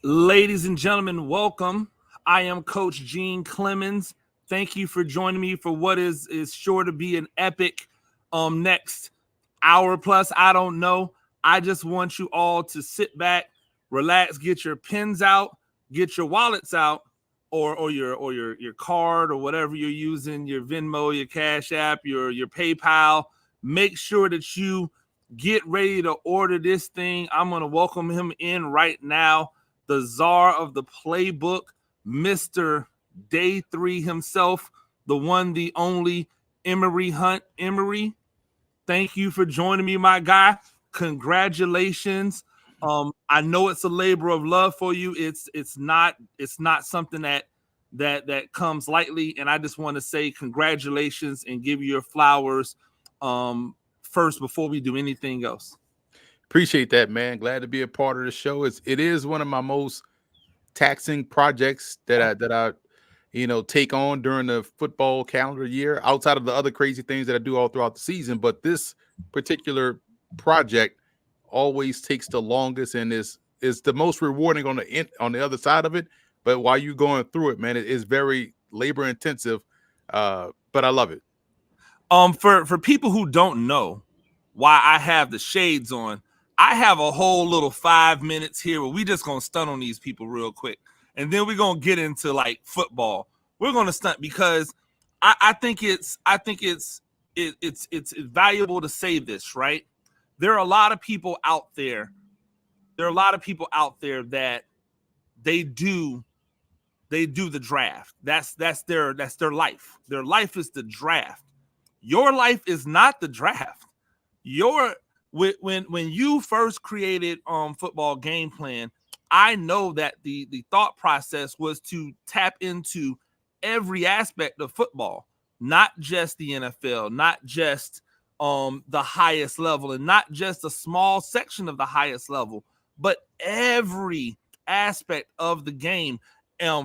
Ladies and gentlemen, welcome. I am Coach Gene Clemens. Thank you for joining me for what is sure to be an epic next hour plus. I don't know. I just want you all to sit back, relax, get your pens out, get your wallets out, or your card or whatever you're using, your Venmo, your Cash App, your PayPal. Make sure that you get ready to order this thing. I'm gonna welcome him in right now, the czar of the playbook, Mr. Day 3 himself, the one, the only, Emery Hunt. Emery, thank you for joining me, my guy. Congratulations. I know it's a labor of love for you. It's not something that comes lightly, and I just want to say congratulations and give you your flowers first before we do anything else. Appreciate that, man. Glad to be a part of the show. It is one of my most taxing projects that I take on during the football calendar year, outside of the other crazy things that I do all throughout the season. But this particular project always takes the longest and is the most rewarding on the other side of it. But while you're going through it, man, it is very labor intensive. But I love it. For people who don't know why I have the shades on, I have a whole little 5 minutes here where we just gonna stunt on these people real quick, and then we're gonna get into like football. We're gonna stunt because I think it's valuable to say this, right? There are a lot of people out there. There are a lot of people out there that they do the draft. That's their life. Their life is the draft. Your life is not the draft. Your when you first created football game plan, I know that the thought process was to tap into every aspect of football, not just the NFL, not just the highest level, and not just a small section of the highest level, but every aspect of the game,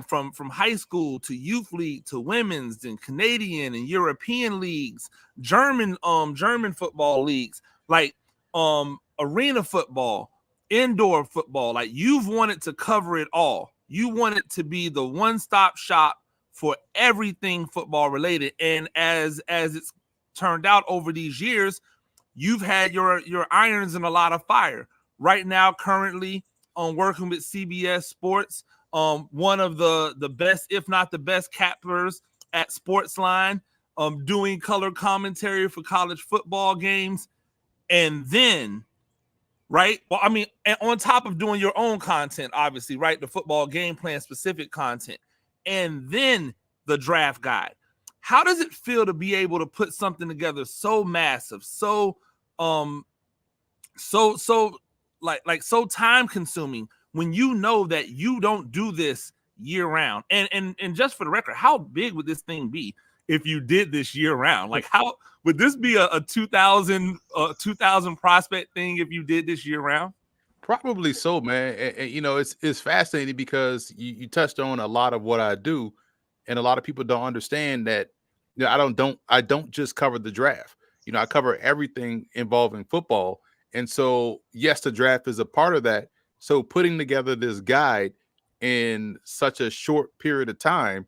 from high school to youth league to women's and Canadian and European leagues, German football leagues, like arena football, indoor football. Like, you've wanted to cover it all. You want it to be the one-stop shop for everything football related. And as it's turned out over these years, you've had your irons in a lot of fire. Right now, currently, working with CBS Sports, one of the best, if not the best, cappers at Sportsline, doing color commentary for college football games, and then, right? Well, I mean, and on top of doing your own content, obviously, right? The football game plan specific content, and then the draft guide. How does it feel to be able to put something together so massive, so um so so time consuming, when you know that you don't do this year round? And just for the record, how big would this thing be if you did this year round? Like, how would this be a 2000 prospect thing if you did this year round? Probably so, man. It's fascinating because you touched on a lot of what I do, and a lot of people don't understand that. I don't just cover the draft. I cover everything involving football, and so yes, the draft is a part of that. So putting together this guide in such a short period of time,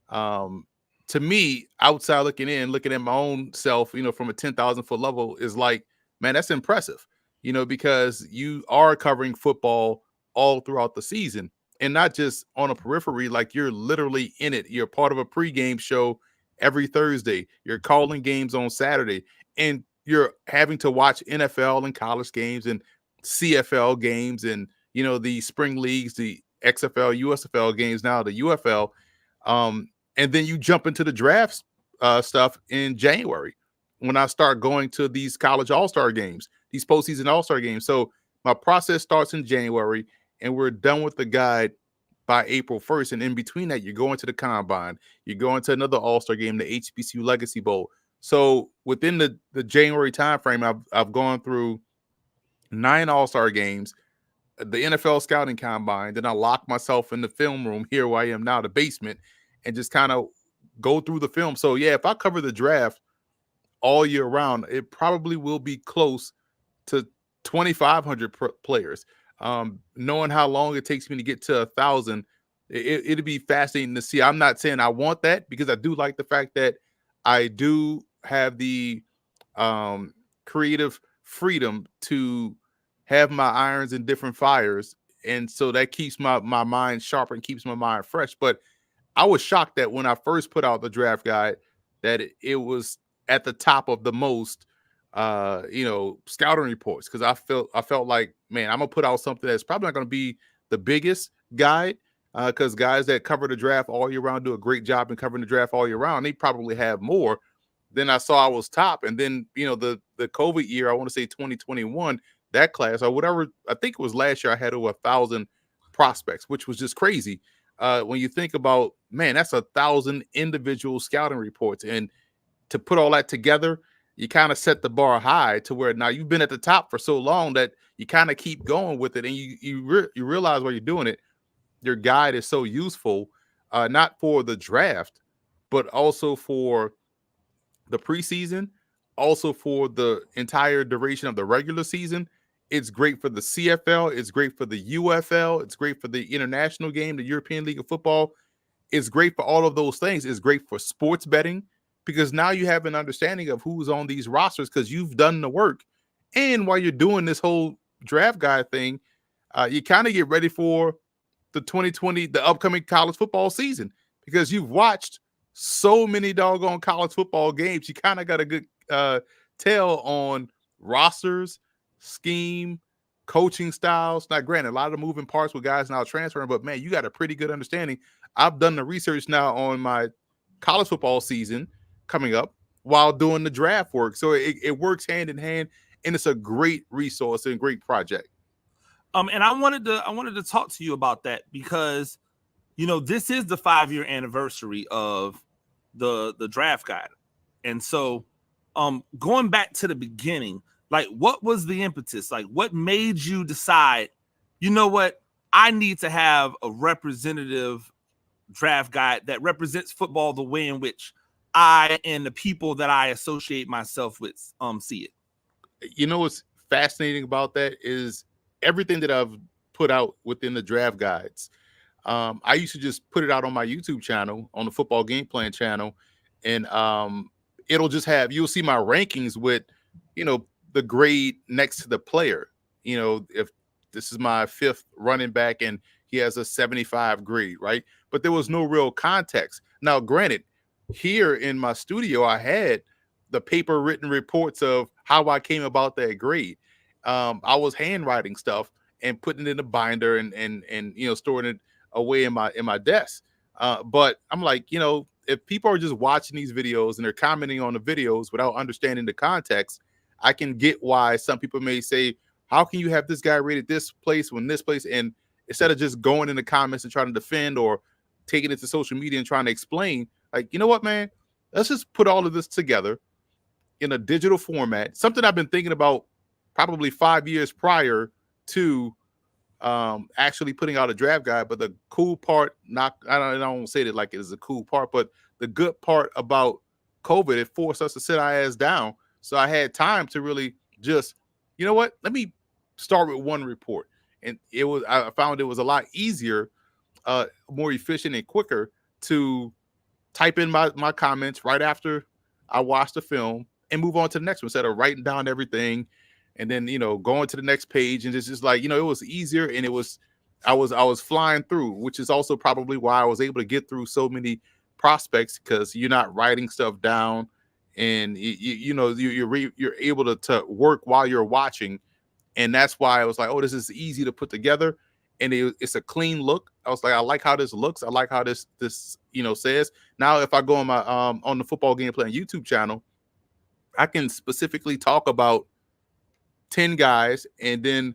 um, to me, outside looking in, looking at my own self, from a 10,000 foot level, is like, man, that's impressive. Because you are covering football all throughout the season, and not just on a periphery. Like, you're literally in it. You're part of a pregame show every Thursday. You're calling games on Saturday, and you're having to watch NFL and college games and CFL games, and the spring leagues, the XFL, USFL games, now the UFL. And then you jump into the draft stuff in January, when I start going to these college all-star games, these postseason all-star games. So my process starts in January, and we're done with the guide by April 1st. And in between that, you're going to the combine, you're going to another all-star game, the HBCU Legacy Bowl. So within the January timeframe, I've gone through 9 all-star games, the NFL scouting combine. Then I lock myself in the film room here where I am now, the basement, and just kind of go through the film. So yeah, if I cover the draft all year round, it probably will be close to 2,500 players. Knowing how long it takes me to get to 1,000, it'd be fascinating to see. I'm not saying I want that, because I do like the fact that I do have the um, creative freedom to have my irons in different fires, and so that keeps my mind sharp and keeps my mind fresh. But I was shocked that when I first put out the draft guide, that it was at the top of the most scouting reports, because I felt like, man, I'm gonna put out something that's probably not gonna be the biggest guide, because guys that cover the draft all year round do a great job in covering the draft all year round. They probably have more. Then I saw I was top, and then the COVID year, I want to say 2021, that class or whatever, I think it was last year, I had over 1,000 prospects, which was just crazy. When you think about, man, that's 1,000 individual scouting reports, and to put all that together, you kind of set the bar high to where now you've been at the top for so long that you kind of keep going with it, and you realize while you're doing it, your guide is so useful, not for the draft, but also for the preseason, also for the entire duration of the regular season. It's great for the CFL. It's great for the UFL. It's great for the international game, the European League of Football. It's great for all of those things. It's great for sports betting, because now you have an understanding of who's on these rosters because you've done the work. And while you're doing this whole draft guide thing, you kind of get ready for the 2020, the upcoming college football season, because you've watched so many doggone college football games. You kind of got a good tell on rosters, scheme, coaching styles. Now, granted, a lot of the moving parts with guys now transferring, but man, you got a pretty good understanding. I've done the research now on my college football season coming up while doing the draft work. So it works hand in hand, and it's a great resource and a great project. And I wanted to talk to you about that, because this is the 5-year anniversary of the draft guide. And so going back to the beginning, like, what was the impetus? Like, what made you decide, you know what, I need to have a representative draft guide that represents football the way in which I and the people that I associate myself with see it? What's fascinating about that is everything that I've put out within the draft guides. I used to just put it out on my YouTube channel, on the Football Game Plan channel, and it'll just you'll see my rankings with, the grade next to the player. If this is my 5th running back and he has a 75 grade, right? But there was no real context. Now, granted, here in my studio, I had the paper written reports of how I came about that grade. I was handwriting stuff and putting it in a binder and storing it away in my desk. But I'm like, if people are just watching these videos and they're commenting on the videos without understanding the context, I can get why some people may say, how can you have this guy rated this place when this place? And instead of just going in the comments and trying to defend or taking it to social media and trying to explain, like, you know what, man, let's just put all of this together in a digital format. Something I've been thinking about probably 5 years prior to actually putting out a draft guide. But the cool part, I don't say that like it is a cool part, but the good part about COVID, it forced us to sit our ass down. So I had time to really just, you know what, let me start with one report. And I found it was a lot easier, more efficient and quicker to type in my comments right after I watched the film and move on to the next one, instead of writing down everything and then going to the next page. And it's just like, it was easier, and I was flying through, which is also probably why I was able to get through so many prospects, because you're not writing stuff down, and you're able to work while you're watching. And that's why I was like, oh, this is easy to put together, and it's a clean look. I was like, I like how this looks. I like how this says. Now, if I go on my on the Football Game Plan YouTube channel, I can specifically talk about 10 guys and then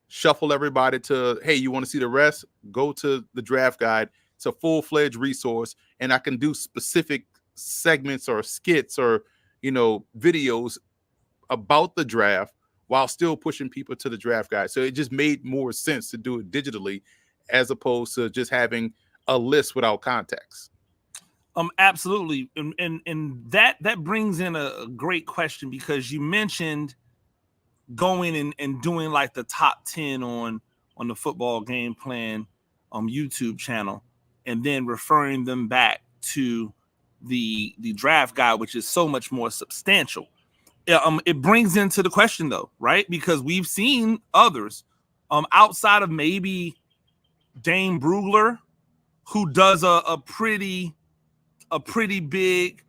shuffle everybody to, hey, you want to see the rest? Go to the draft guide. It's a full-fledged resource, and I can do specific segments or skits or videos about the draft while still pushing people to the draft guide. So it just made more sense to do it digitally as opposed to just having a list without context. Absolutely. And that brings in a great question, because you mentioned going and doing like the top 10 on on the Football Game Plan YouTube channel, and then referring them back to the draft guide, which is so much more substantial. It brings into the question though, right? Because we've seen others outside of maybe Dane Brugler, who does a pretty big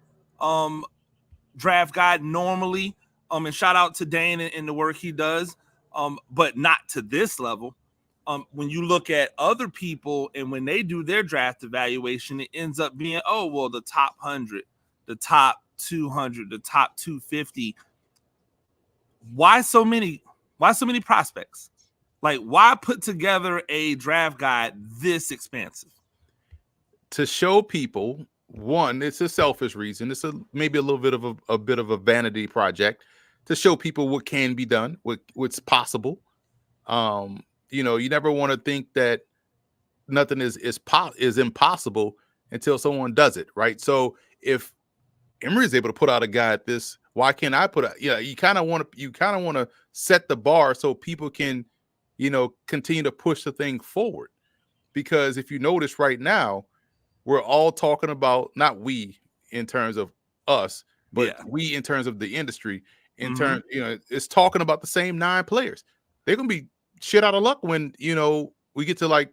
draft guide normally. And shout out to Dane and the work he does, but not to this level. When you look at other people and when they do their draft evaluation, it ends up being, oh, well, the top 100, the top 200, the top 250. Why so many prospects? Like, why put together a draft guide this expansive? To show people, one, it's a selfish reason. It's maybe a little bit of a vanity project to show people what can be done, what's possible. You never want to think that nothing is impossible until someone does it, right? So if Emory is able to put out a guide this, why can't I put out? You kind of want to set the bar so people can, continue to push the thing forward. Because if you notice right now, we're all talking about, not we in terms of us, but we in terms of the industry, in terms, it's talking about the same 9 players. They're gonna be shit out of luck when we get to like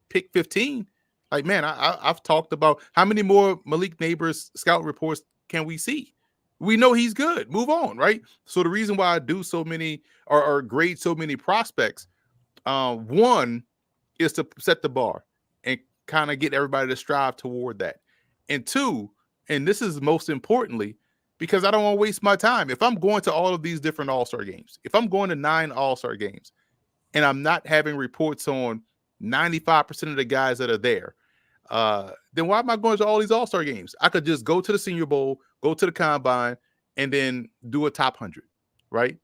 pick 15. Like, man, I've talked about how many more Malik Neighbors scout reports can we see? We know he's good. Move on, right? So the reason why I do so many or grade so many prospects, one is to set the bar and kind of get everybody to strive toward that. And two, and this is most importantly, because I don't want to waste my time. If I'm going to all of these different All-Star games, if I'm going to 9 All-Star games and I'm not having reports on 95% of the guys that are there, then why am I going to all these All-Star games? I could just go to the Senior Bowl, go to the Combine, and then do a top 100, right?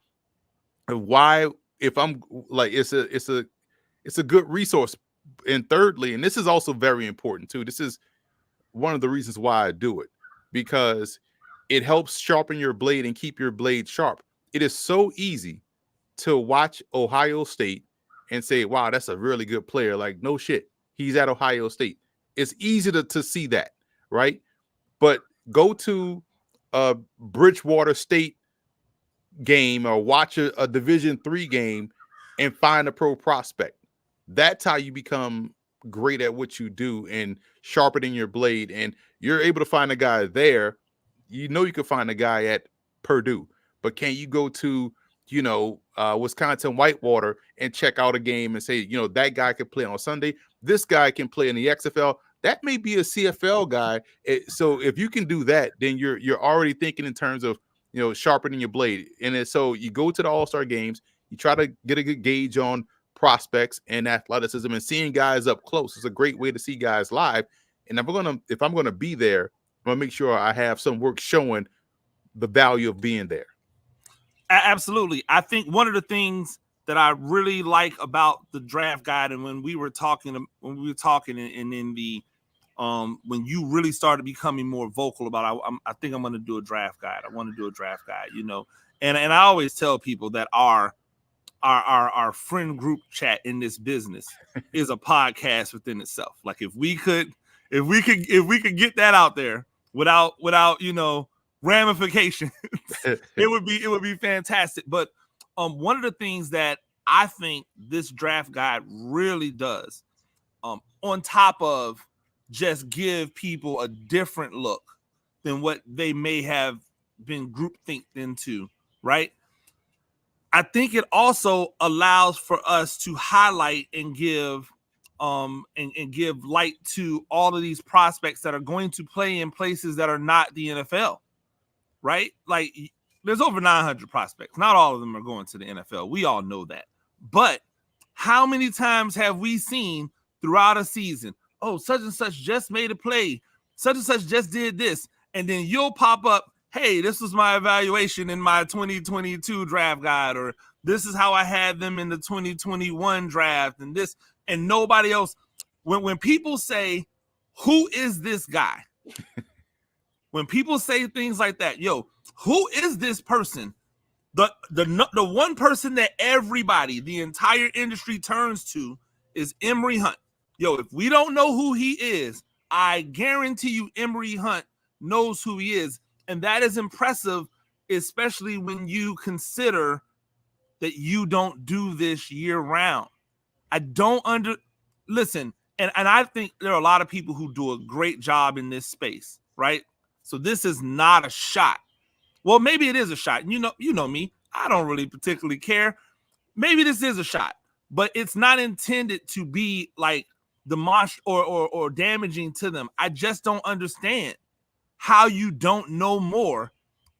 And why, if I'm like, it's a good resource. And thirdly, and this is also very important too, this is one of the reasons why I do it, because it helps sharpen your blade and keep your blade sharp. It is so easy to watch Ohio State and say, wow, that's a really good player. Like, no shit, he's at Ohio State. It's easy to see that, right? But go to a Bridgewater State game or watch a Division III game and find a pro prospect. That's how you become great at what you do and sharpening your blade. And you're able to find a guy there. You can find a guy at Purdue, but can you go to, Wisconsin Whitewater and check out a game and say, that guy can play on Sunday. This guy can play in the XFL. That may be a CFL guy. So if you can do that, then you're already thinking in terms of, sharpening your blade. And so you go to the All-Star games, you try to get a good gauge on prospects and athleticism and seeing guys up close. It's a great way to see guys live. And if I'm gonna be there, I'm gonna make sure I have some work showing the value of being there. Absolutely. I think one of the things that I really like about the draft guide, and when we were talking and in the when you really started becoming more vocal about, I think I'm going to do a draft guide. I want to do a draft guide, and I always tell people that our friend group chat in this business is a podcast within itself. Like if we could get that out there without ramifications, it would be fantastic. But one of the things that I think this draft guide really does, on top of just give people a different look than what they may have been groupthinked into, right? I think it also allows for us to highlight and give and give light to all of these prospects that are going to play in places that are not the NFL, right? Like there's over 900 prospects. Not all of them are going to the NFL. We all know that. But how many times have we seen throughout a season, oh, such and such just made a play, such and such just did this, and then you'll pop up, hey, this was my evaluation in my 2022 draft guide, or this is how I had them in the 2021 draft, and this, and nobody else. When people say, who is this guy? When people say things like that, yo, who is this person The one person that everybody, the entire industry turns to is Emory Hunt. Yo, if we don't know who he is, I guarantee you Emory Hunt knows who he is. And that is impressive, especially when you consider that you don't do this year round. I don't listen, and I think there are a lot of people who do a great job in this space, right? So this is not a shot. Well, maybe it is a shot. You know me. I don't really particularly care. Maybe this is a shot, but it's not intended to be like demonstrative or damaging to them. I just don't understand how you don't know more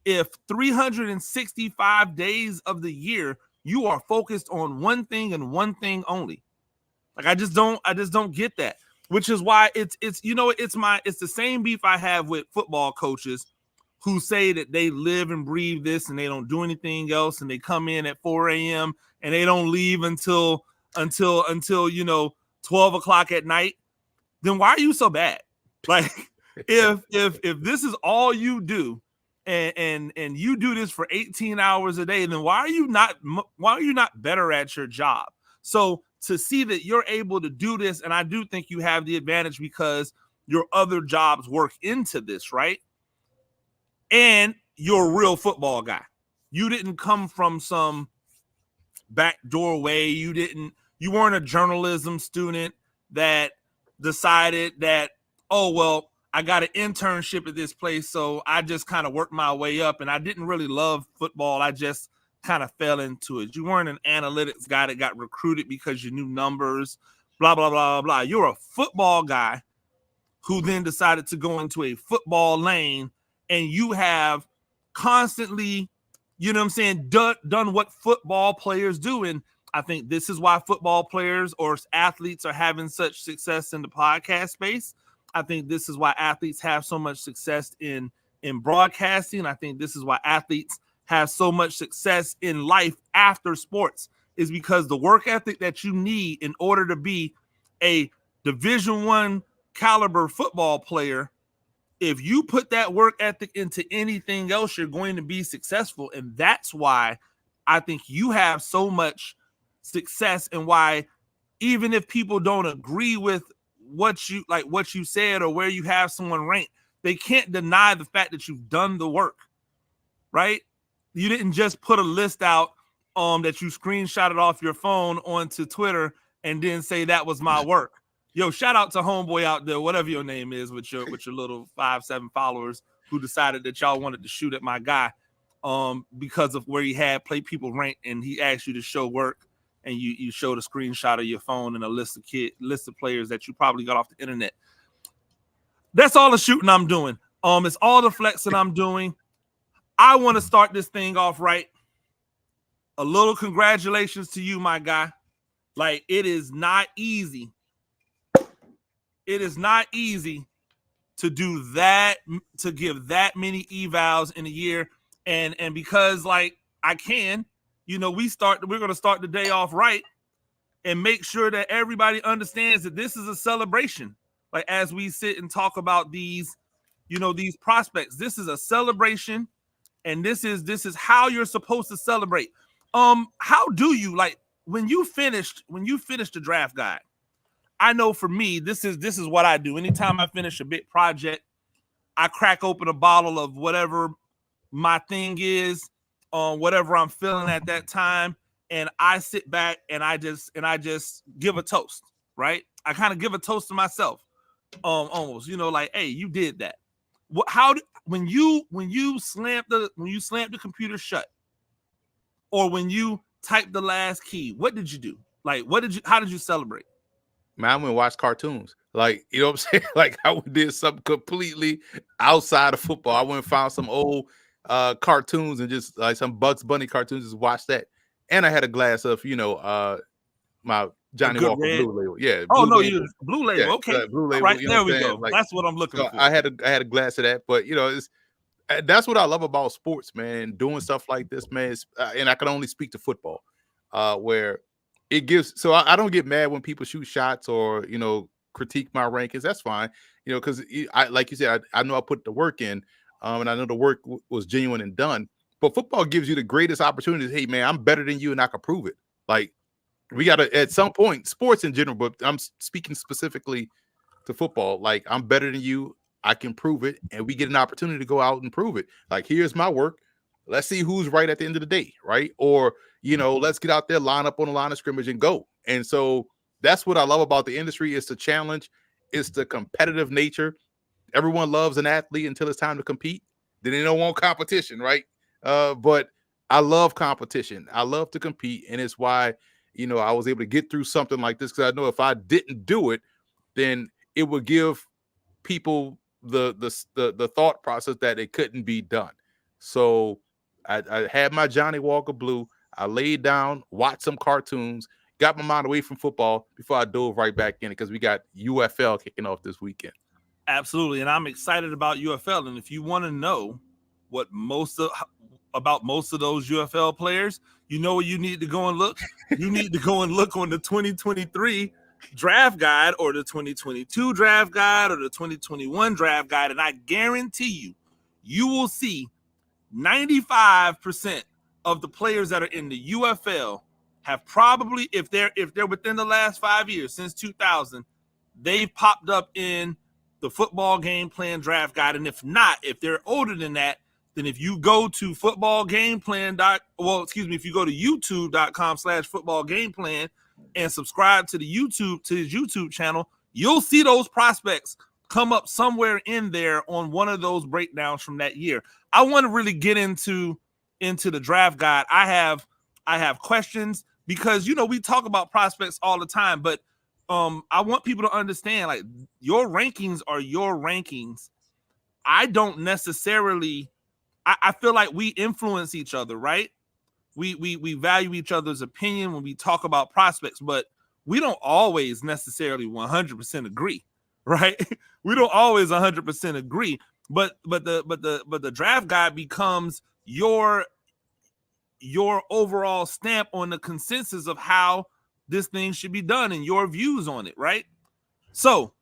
if 365 days of the year you are focused on one thing and one thing only. Like I just don't get that. Which is why it's it's the same beef I have with football coaches who say that they live and breathe this and they don't do anything else and they come in at 4 a.m. and they don't leave until 12 o'clock at night. Then why are you so bad? Like if this is all you do and you do this for 18 hours a day, then why are you not better at your job? So to see that you're able to do this, and I do think you have the advantage because your other jobs work into this, right? And you're a real football guy. You didn't come from some back doorway. You weren't a journalism student that decided that, oh, well, I got an internship at this place, so I just kind of worked my way up, and I didn't really love football. I just kind of fell into it. You weren't an analytics guy that got recruited because you knew numbers, blah, blah, blah, blah. You're a football guy who then decided to go into a football lane, and you have constantly, you know what I'm saying, done what football players do. And I think this is why football players or athletes are having such success in the podcast space. I think this is why athletes have so much success in broadcasting. I think this is why athletes have so much success in life after sports, is because the work ethic that you need in order to be a Division I caliber football player, if you put that work ethic into anything else, you're going to be successful. And that's why I think you have so much success, and why even if people don't agree with what you said or where you have someone ranked, they can't deny the fact that you've done the work, right? You didn't just put a list out that you screenshotted off your phone onto Twitter and then say that was my work. Yo, shout out to homeboy out there, whatever your name is, with your little 5-7 followers who decided that y'all wanted to shoot at my guy because of where he had play people ranked, and he asked you to show work, and you showed a screenshot of your phone and a list of players that you probably got off the internet. That's all the shooting I'm doing. It's all the flexing I'm doing. I want to start this thing off right. A little congratulations to you, my guy. Like, it is not easy. It is not easy to do that, to give that many evals in a year. And because, like, I can, we're going to start the day off right and make sure that everybody understands that this is a celebration. Like, as we sit and talk about these prospects, this is a celebration, and this is how you're supposed to celebrate. How do you, like, when you finished the draft guide? I know for me, this is what I do. Anytime I finish a big project, I crack open a bottle of whatever my thing is, whatever I'm feeling at that time, and I sit back and I just give a toast, right? I kind of give a toast to myself, almost, like, hey, you did that. When you slammed the computer shut, or when you typed the last key, what did you do? Like, how did you celebrate? Man, I went and watched cartoons. Like, you know what I'm saying? Like, I did something completely outside of football. I went and found some old cartoons and just like some Bugs Bunny cartoons, just watched that. And I had a glass of, my Johnny Walker red Blue Label. Yeah. Oh, Blue no, Label. Blue Label. Yeah, Okay. Blue Label. All right, there we go. go. Like, that's what I'm looking for. I had a glass of that, but that's what I love about sports, man. Doing stuff like this, man. And I can only speak to football, where it gives. So I don't get mad when people shoot shots or critique my rankings. That's fine, because I, like you said, I know I put the work in, and I know the work was genuine and done. But football gives you the greatest opportunities. Hey, man, I'm better than you, and I can prove it. Like, we got to, at some point, sports in general, but I'm speaking specifically to football. Like, I'm better than you. I can prove it. And we get an opportunity to go out and prove it. Like, here's my work. Let's see who's right at the end of the day, right? Or, let's get out there, line up on the line of scrimmage and go. And so that's what I love about the industry, is the challenge. It's the competitive nature. Everyone loves an athlete until it's time to compete. Then they don't want competition, right? But I love competition. I love to compete. And it's why, I was able to get through something like this, because I know if I didn't do it, then it would give people the thought process that it couldn't be done. So I had my Johnny Walker Blue. I laid down, watched some cartoons, got my mind away from football before I dove right back in it, because we got UFL kicking off this weekend. Absolutely, and I'm excited about UFL. And if you want to know what about most of those UFL players, you know where you need to go and look? You need to go and look on the 2023 draft guide, or the 2022 draft guide, or the 2021 draft guide, and I guarantee you will see 95% of the players that are in the UFL have probably, if they're within the last 5 years, since 2000, they've popped up in the football game plan draft guide. And if not, if they're older than that, then if you go to if you go to youtube.com/football game plan and subscribe to his YouTube channel, you'll see those prospects come up somewhere in there on one of those breakdowns from that year. I want to really get into the draft guide. I have questions, because we talk about prospects all the time, but I want people to understand, like, your rankings are your rankings. I don't necessarily, I feel like we influence each other, right? We value each other's opinion when we talk about prospects, but we don't always necessarily 100% agree, right? We don't always 100% agree, but the draft guide becomes your overall stamp on the consensus of how this thing should be done and your views on it, right? So,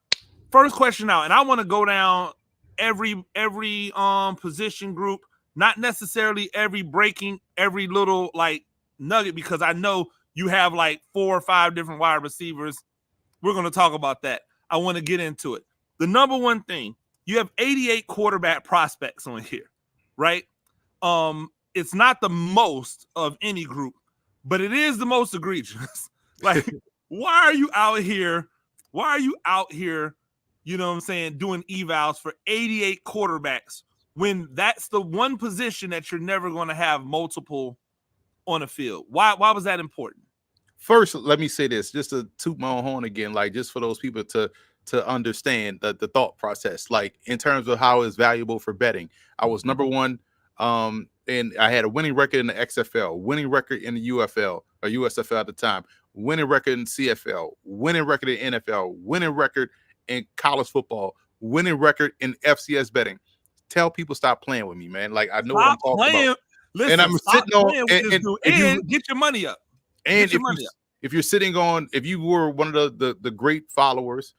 first question out, and I want to go down every position group, not necessarily every little like nugget, because I know you have like 4 or 5 different wide receivers. We're going to talk about that. I want to get into it. The number one thing, you have 88 quarterback prospects on here, right? It's not the most of any group, but it is the most egregious. Like, why are you out here? You know what I'm saying, doing evals for 88 quarterbacks when that's the one position that you're never going to have multiple on the field? Why was that important? First, let me say this, just to toot my own horn again, like, just for those people to understand the thought process, like, in terms of how it's valuable for betting. I was number one, and I had a winning record in the XFL, winning record in the UFL or USFL at the time, winning record in CFL, winning record in NFL, winning record in college football, winning record in FCS betting. Tell people stop playing with me, man. Like, I know what I'm talking about. Listen, and I'm sitting on and get your money up. And if you're sitting on, if you were one of the great followers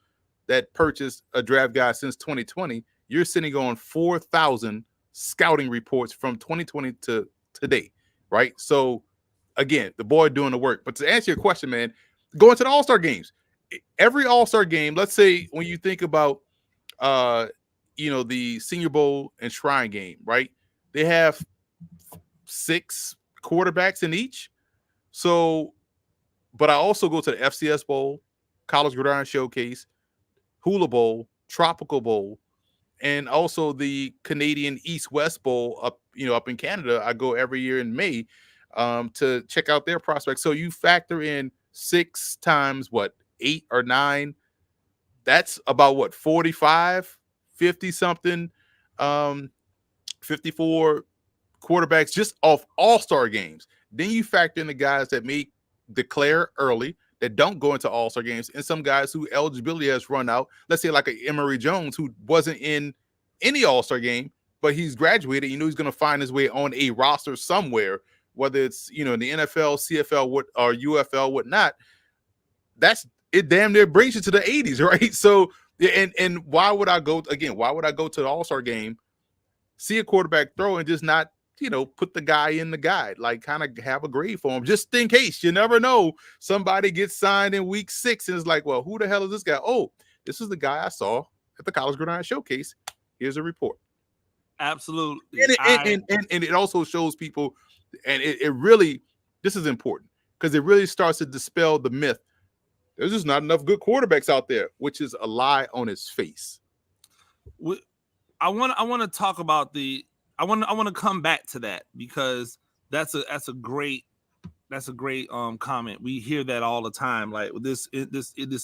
that purchased a draft guide since 2020, you're sitting on 4,000 scouting reports from 2020 to today, right? So again, the boy doing the work. But to answer your question, man, going to the All-Star games, every All-Star game, let's say when you think about the Senior Bowl and Shrine Game, right? They have 6 quarterbacks in each. So, but I also go to the FCS Bowl, College Gridiron Showcase, Hula Bowl, Tropical Bowl, and also the Canadian East-West Bowl up in Canada. I go every year in May to check out their prospects. So you factor in 6 times 8 or 9. That's about 45, 50 something, 54 quarterbacks just off all-star games. Then you factor in the guys that may declare early, that don't go into all-star games, and some guys who eligibility has run out. Let's say like a Emory Jones, who wasn't in any all-star game, but he's graduated. He's going to find his way on a roster somewhere, whether it's in the NFL, CFL, or UFL, whatnot. That's it. Damn near brings you to the 80s, right? So, and why would I go to the all-star game, see a quarterback throw, and just not put the guy in the guide, like kind of have a grade for him, just in case. You never know. Somebody gets signed in week 6 and it's like, well, who the hell is this guy? Oh, this is the guy I saw at the College Gridiron Showcase. Here's a report. Absolutely. And it also shows people, and it really, this is important because it really starts to dispel the myth. There's just not enough good quarterbacks out there, which is a lie on its face. I want to talk about I want to come back to that because that's a great comment. We hear that all the time. Like this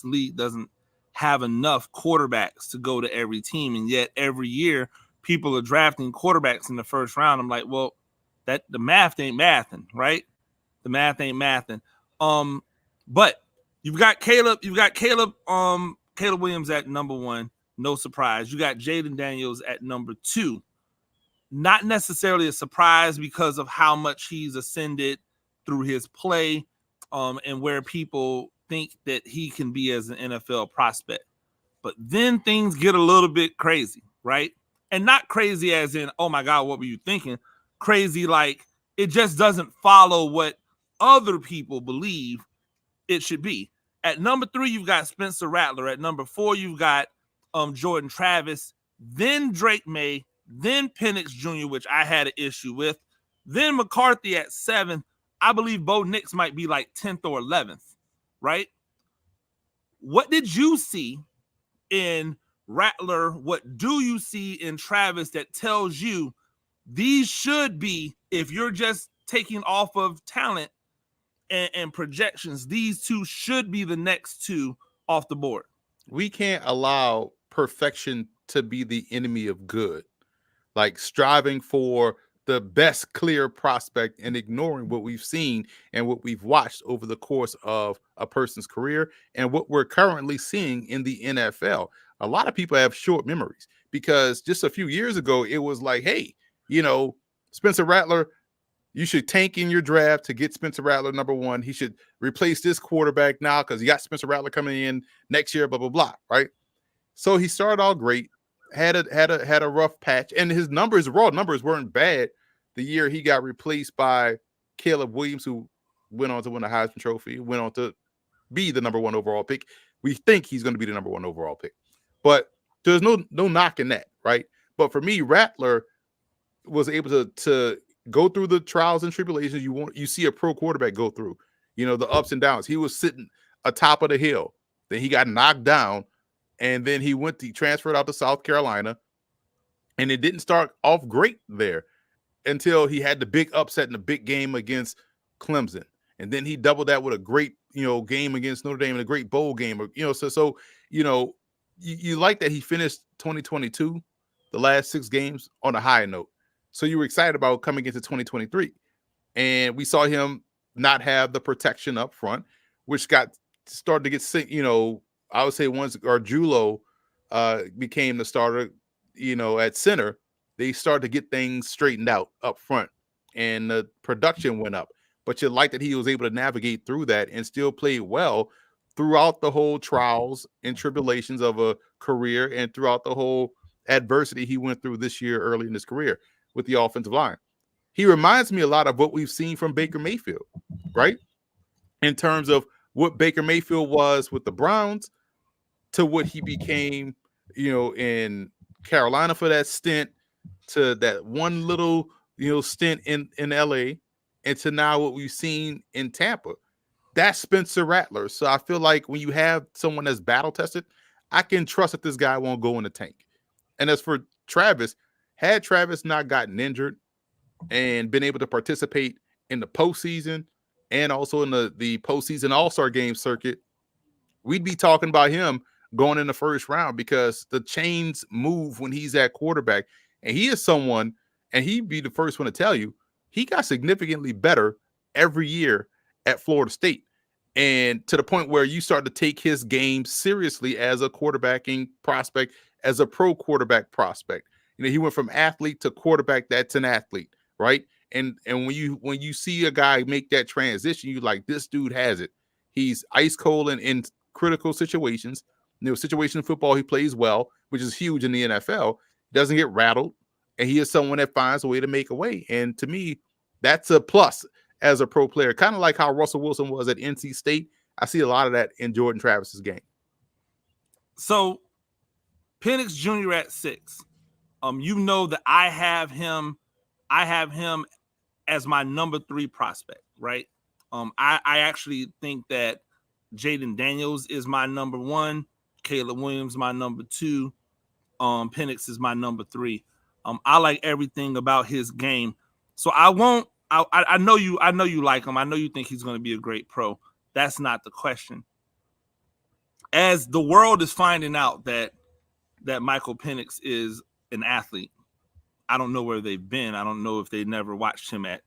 league doesn't have enough quarterbacks to go to every team, and yet every year people are drafting quarterbacks in the first round. I'm like, well, that the math ain't mathing, right? The math ain't mathing. But you've got Caleb Williams at number 1, no surprise. You got Jaden Daniels at number 2. Not necessarily a surprise because of how much he's ascended through his play, and where people think that he can be as an NFL prospect. But then things get a little bit crazy, right? And not crazy as in, oh my God, what were you thinking? Crazy like it just doesn't follow what other people believe it should be. At number 3, you've got Spencer Rattler. At number 4, you've got Jordan Travis, then Drake May, then Penix Jr., which I had an issue with, then McCarthy at 7th. I believe Bo Nix might be like 10th or 11th, right? What did you see in Rattler? What do you see in Travis that tells you these should be, if you're just taking off of talent and projections, these two should be the next 2 off the board? We can't allow perfection to be the enemy of good. Like striving for the best clear prospect and ignoring what we've seen and what we've watched over the course of a person's career and what we're currently seeing in the NFL. A lot of people have short memories because just a few years ago, it was like, hey, Spencer Rattler, you should tank in your draft to get Spencer Rattler number 1. He should replace this quarterback now because you got Spencer Rattler coming in next year, blah, blah, blah, right? So he started all great. Had a rough patch, and his raw numbers weren't bad the year he got replaced by Caleb Williams, who went on to win the Heisman Trophy, went on to be the number 1 overall pick. We think he's going to be the number 1 overall pick, but there's no knocking that, right? But for me, Rattler was able to go through the trials and tribulations you see a pro quarterback go through, the ups and downs. He was sitting atop of the hill, then he got knocked down. And then he transferred out to South Carolina, and it didn't start off great there until he had the big upset in the big game against Clemson. And then he doubled that with a great, game against Notre Dame and a great bowl game. So you like that he finished 2022, the last 6 games, on a high note. So you were excited about coming into 2023. And we saw him not have the protection up front, which started to get sick, I would say once Arjulo became the starter, at center, they started to get things straightened out up front and the production went up. But you like that he was able to navigate through that and still play well throughout the whole trials and tribulations of a career and throughout the whole adversity he went through this year early in his career with the offensive line. He reminds me a lot of what we've seen from Baker Mayfield, right? In terms of what Baker Mayfield was with the Browns to what he became, in Carolina for that stint, to that one little, stint in LA, and to now what we've seen in Tampa. That's Spencer Rattler. So I feel like when you have someone that's battle tested, I can trust that this guy won't go in the tank. And as for Travis, had Travis not gotten injured and been able to participate in the postseason and also in the postseason all-star game circuit, we'd be talking about him going in the first round because the chains move when he's at quarterback. And he is someone, and he'd be the first one to tell you, he got significantly better every year at Florida State. And to the point where you start to take his game seriously as a quarterbacking prospect, as a pro quarterback prospect. He went from athlete to quarterback. That's an athlete, right? And when you see a guy make that transition, you like, this dude has it. He's ice cold in critical situations. Situational football, he plays well, which is huge in the NFL. Doesn't get rattled. and he is someone that finds a way to make a way. And to me, that's a plus as a pro player. Kind of like how Russell Wilson was at NC State. I see a lot of that in Jordan Travis's game. So Penix Jr. at 6. You know that I have him as my number 3 prospect, right? I actually think that Jaden Daniels is my number 1, Caleb Williams my number 2, Penix is my number 3. I like everything about his game. So I won't I know you like him. I know you think he's going to be a great pro. That's not the question. As the world is finding out that Michael Penix is an athlete, I don't know where they've been. I don't know if they never watched him at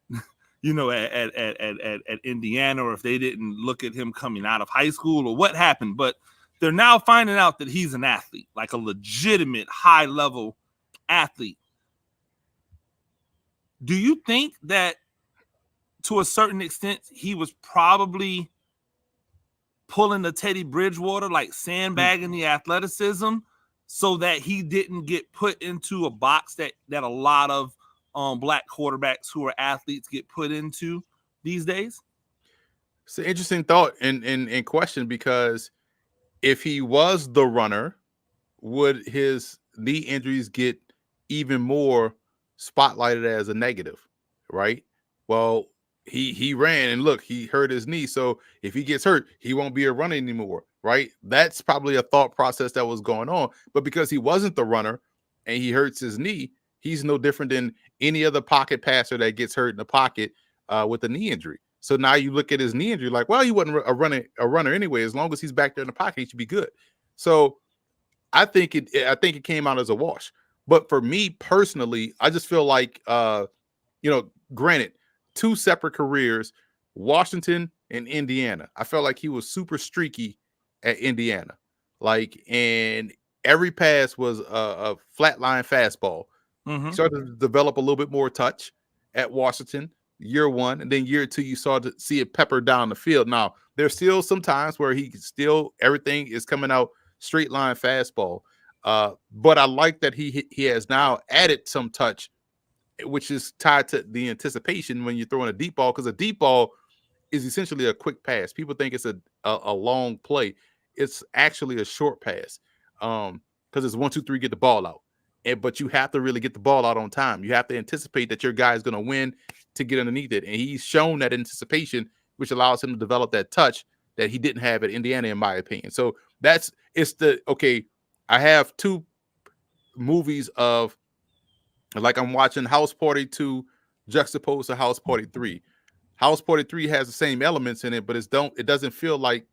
at Indiana, or if they didn't look at him coming out of high school, or what happened. But they're now finding out that he's an athlete, like a legitimate high level athlete. Do you think that to a certain extent he was probably pulling the Teddy Bridgewater, like sandbagging the athleticism, so that he didn't get put into a box that a lot of black quarterbacks who are athletes get put into these days? It's an interesting thought and question, because if he was the runner, would his knee injuries get even more spotlighted as a negative, right? Well, he ran, and look, he hurt his knee. So if he gets hurt, he won't be a runner anymore, right? That's probably a thought process that was going on. But because he wasn't the runner and he hurts his knee, he's no different than any other pocket passer that gets hurt in the pocket with a knee injury. So now you look at his knee injury like, well, he wasn't a runner anyway. As long as he's back there in the pocket, he should be good. So I think it came out as a wash. But for me personally, I just feel like granted, 2 separate careers, Washington and Indiana. I felt like he was super streaky at Indiana. And every pass was a flatline fastball. He started to develop a little bit more touch at Washington year 1, and then year 2 you saw to see it pepper down the field. Now there's still some times where everything is coming out straight line fastball, but I like that he has now added some touch, which is tied to the anticipation when you're throwing a deep ball, because a deep ball is essentially a quick pass. People think it's a long play. It's actually a short pass, because it's 1, 2, 3, get the ball out. But you have to really get the ball out on time. You have to anticipate that your guy is going to win to get underneath it. And he's shown that anticipation, which allows him to develop that touch that he didn't have at Indiana, in my opinion. So I have 2 movies of, like, I'm watching House Party 2 juxtaposed to House Party 3. House Party 3 has the same elements in it, but it doesn't feel like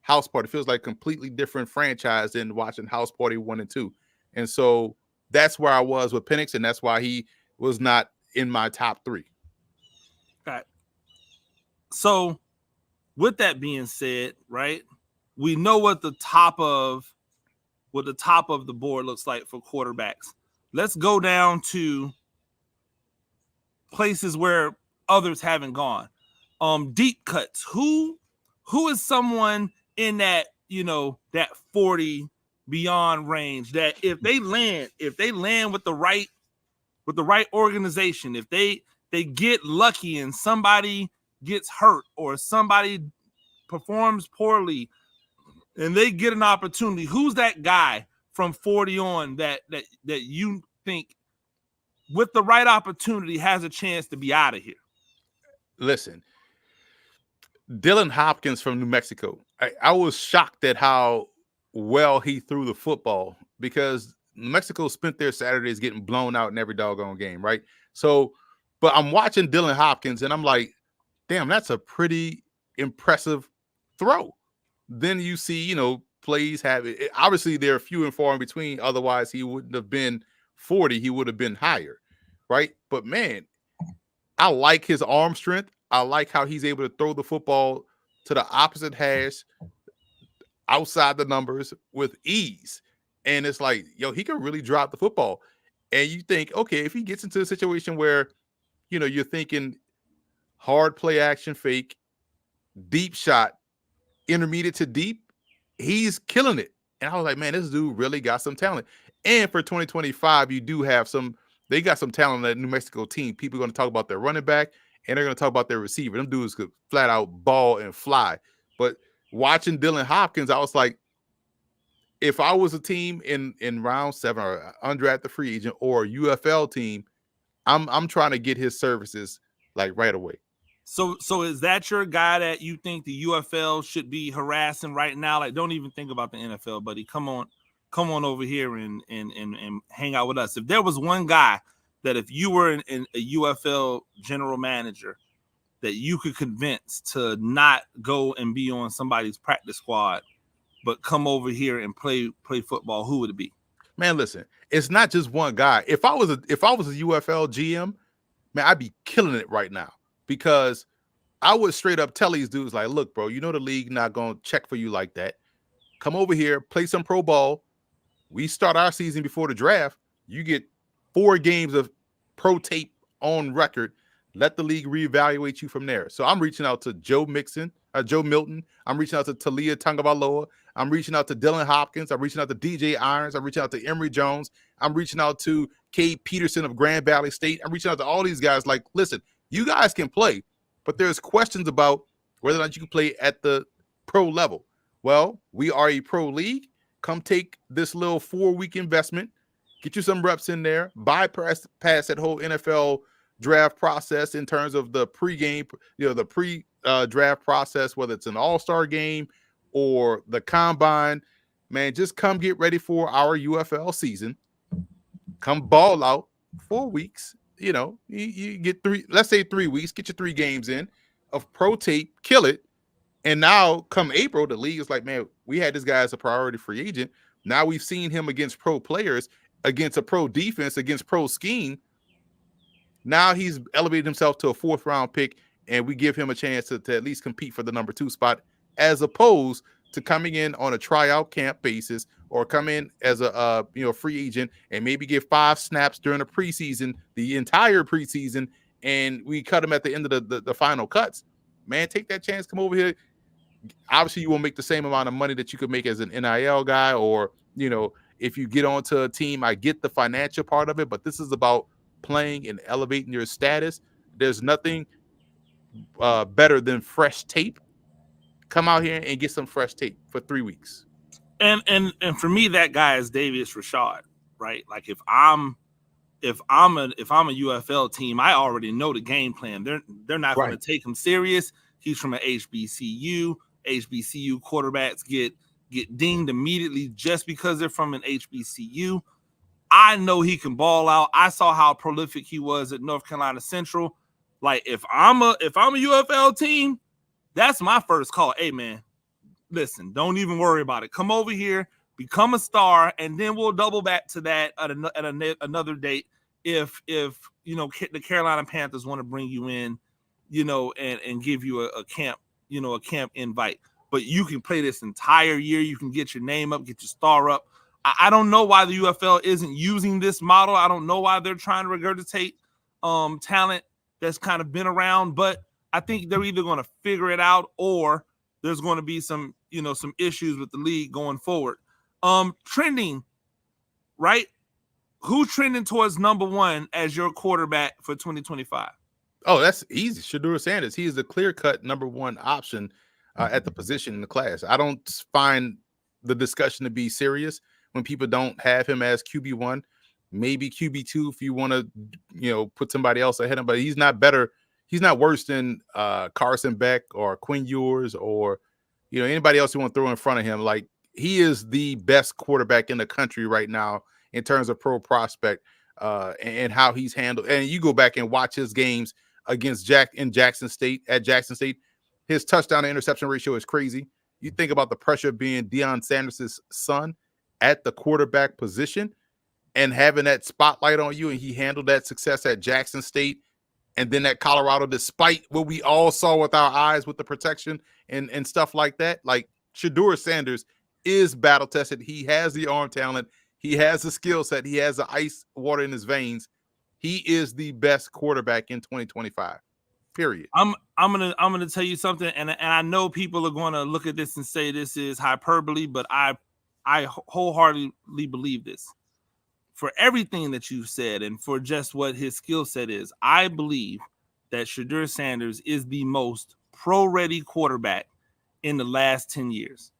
House Party. It feels like a completely different franchise than watching House Party 1 and 2. And so that's where I was with Penix, and that's why he was not in my top 3. All right. So with that being said, right, we know what the top of the board looks like for quarterbacks. Let's go down to places where others haven't gone. Deep cuts. Who is someone in that, that 40 beyond range, that if they land with the right organization, if they get lucky and somebody gets hurt or somebody performs poorly and they get an opportunity, who's that guy from 40 on that you think with the right opportunity has a chance to be out of here? Listen, Dylan Hopkins from New Mexico. I was shocked at how well he threw the football, because New Mexico spent their Saturdays getting blown out in every doggone game, right? So, but I'm watching Dylan Hopkins and I'm like, damn, that's a pretty impressive throw. Then you see, plays have it. Obviously, there are few and far in between. Otherwise, he wouldn't have been 40. He would have been higher, right? But man, I like his arm strength. I like how he's able to throw the football to the opposite hash, outside the numbers with ease. And it's like, he can really drop the football. And you think, okay, if he gets into a situation where, you're thinking hard play action fake, deep shot, intermediate to deep, he's killing it. And I was like, man, this dude really got some talent. And for 2025, you do have some they got some talent on that New Mexico team. People are going to talk about their running back and they're going to talk about their receiver. Them dudes could flat out ball and fly. But watching Dylan Hopkins, I was like, if I was a team in round 7 or undrafted free agent or a UFL team, I'm trying to get his services like right away. So is that your guy that you think the UFL should be harassing right now? Like, don't even think about the NFL, buddy. Come on over here and hang out with us. If there was one guy that if you were in a UFL general manager that you could convince to not go and be on somebody's practice squad, but come over here and play football, who would it be? Man, listen, it's not just one guy. If I was a UFL GM, man, I'd be killing it right now because I would straight up tell these dudes like, look, bro, you know the league not gonna check for you like that. Come over here, play some pro ball. We start our season before the draft. You get 4 games of pro tape on record. Let the league reevaluate you from there. So I'm reaching out to Joe Milton. I'm reaching out to Talia Tungavaloa. I'm reaching out to Dylan Hopkins. I'm reaching out to DJ Irons. I'm reaching out to Emory Jones. I'm reaching out to Cade Peterson of Grand Valley State. I'm reaching out to all these guys like, listen, you guys can play, but there's questions about whether or not you can play at the pro level. Well, we are a pro league. Come take this little 4-week investment, get you some reps in there, bypass that whole NFL draft process in terms of the pregame, the pre-draft process, whether it's an all-star game or the combine. Man, just come get ready for our UFL season. Come ball out 4 weeks. You get 3 weeks, get your 3 games in of pro tape, kill it. And now come April, the league is like, man, we had this guy as a priority free agent. Now we've seen him against pro players, against a pro defense, against pro scheme. Now he's elevated himself to a 4th round pick, and we give him a chance to at least compete for the number 2 spot, as opposed to coming in on a tryout camp basis or come in as a free agent and maybe get 5 snaps during the preseason, the entire preseason, and we cut him at the end of the final cuts. Man, take that chance, come over here. Obviously, you won't make the same amount of money that you could make as an NIL guy, or if you get onto a team. I get the financial part of it, but this is about playing and elevating your status. There's nothing better than fresh tape. Come out here and get some fresh tape for 3 weeks. And for me, that guy is Davius Rashad, right? Like if I'm a UFL team, I already know the game plan. They're not going to take him serious. He's from an HBCU. HBCU quarterbacks get dinged immediately just because they're from an HBCU. I know he can ball out. I saw how prolific he was at North Carolina Central. Like if I'm a UFL team, that's my first call. Hey man, listen, don't even worry about it. Come over here, become a star, and then we'll double back to that at another date. If the Carolina Panthers want to bring you in, and give you a camp, a camp invite. But you can play this entire year. You can get your name up, get your star up. I don't know why the UFL isn't using this model. I don't know why they're trying to regurgitate talent that's kind of been around. But I think they're either going to figure it out or there's going to be some issues with the league going forward. Trending, right? Who's trending towards number 1 as your quarterback for 2025? Oh, that's easy. Shedeur Sanders. He is the clear-cut number 1 option at the position in the class. I don't find the discussion to be serious when people don't have him as QB1, maybe QB2 if you want to, put somebody else ahead of him. But he's not better. He's not worse than Carson Beck or Quinn Ewers or anybody else you want to throw in front of him. Like, he is the best quarterback in the country right now in terms of pro prospect and how he's handled. And you go back and watch his games against Jackson State. His touchdown to interception ratio is crazy. You think about the pressure of being Deion Sanders' son at the quarterback position and having that spotlight on you, and he handled that success at Jackson State and then at Colorado, despite what we all saw with our eyes with the protection and stuff like that. Like, Shedeur Sanders is battle tested. He has the arm talent. He has the skill set. He has the ice water in his veins. He is the best quarterback in 2025. Period. I'm gonna tell you something, and I know people are going to look at this and say this is hyperbole, but I wholeheartedly believe this. for everything that you've said and for just what his skill set is, I believe that Shedeur Sanders is the most pro-ready quarterback in the last 10 years.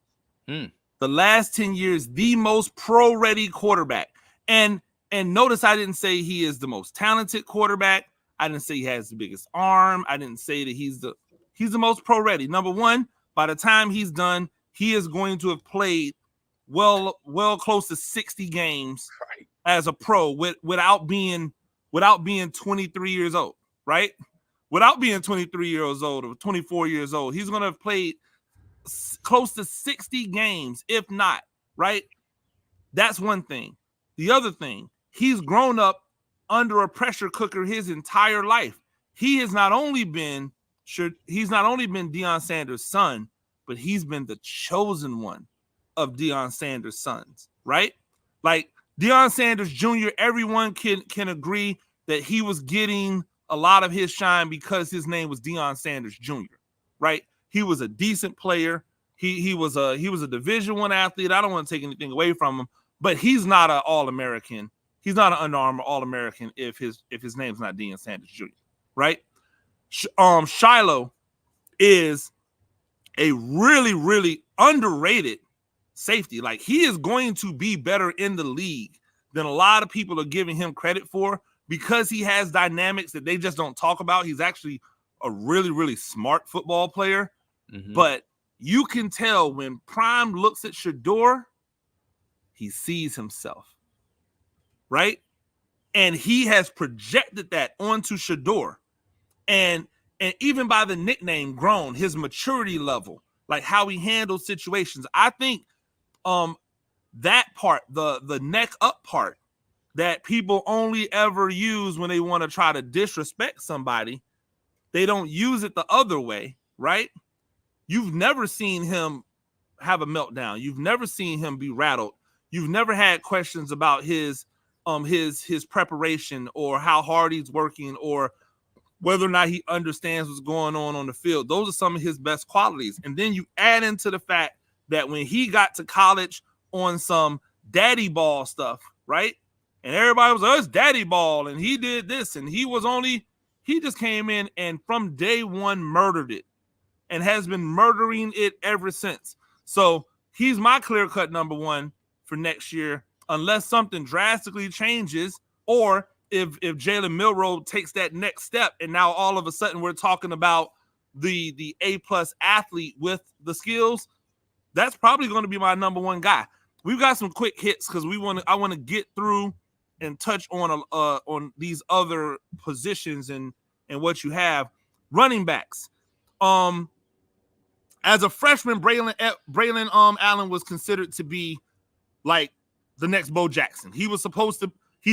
The last 10 years, the most pro-ready quarterback. And notice I didn't say he is the most talented quarterback. I didn't say he has the biggest arm. I didn't say that he's the most pro-ready. Number one, by the time he's done, he is going to have played well close to 60 games as a pro without being 23 years old, right? Without being 23 years old or 24 years old, he's going to have played close to 60 games, if not, right? That's one thing. The other thing, he's grown up under a pressure cooker his entire life. He has not only been Deion Sanders' son, but he's been the chosen one of Deion Sanders' sons, right? Like Deion Sanders Jr., everyone can agree that he was getting a lot of his shine because his name was Deion Sanders Jr., right? He was a decent player. He was a Division I athlete. I don't want to take anything away from him, but he's not an All-American. He's not an unarmed All-American if his name's not Deion Sanders Jr., right? Shiloh is a really, really underrated safety. Like, he is going to be better in the league than a lot of people are giving him credit for because he has dynamics that they just don't talk about. He's actually a really, really smart football player. Mm-hmm. But you can tell when Prime looks at Shedeur, he sees himself, right? And he has projected that onto Shedeur. And even by the nickname Grown, his maturity level, like how he handles situations, I think that part, the neck up part that people only ever use when they want to try to disrespect somebody, they don't use it the other way, right? You've never seen him have a meltdown. You've never seen him be rattled. You've never had questions about his preparation or how hard he's working or whether or not he understands what's going on the field. Those are some of his best qualities. And then you add into the fact that when he got to college on some daddy ball stuff, right? And everybody was like, oh, it's daddy ball, and he did this, and he just came in and from day one murdered it and has been murdering it ever since. So he's my clear-cut number one for next year, unless something drastically changes or if Jalen Milroe takes that next step and now all of a sudden we're talking about the A-plus athlete with the skills, that's probably going to be my number one guy. We've got some quick hits because I want to get through and touch on these other positions and what you have. Running backs. As a freshman, Braylon Allen was considered to be like the next Bo Jackson. He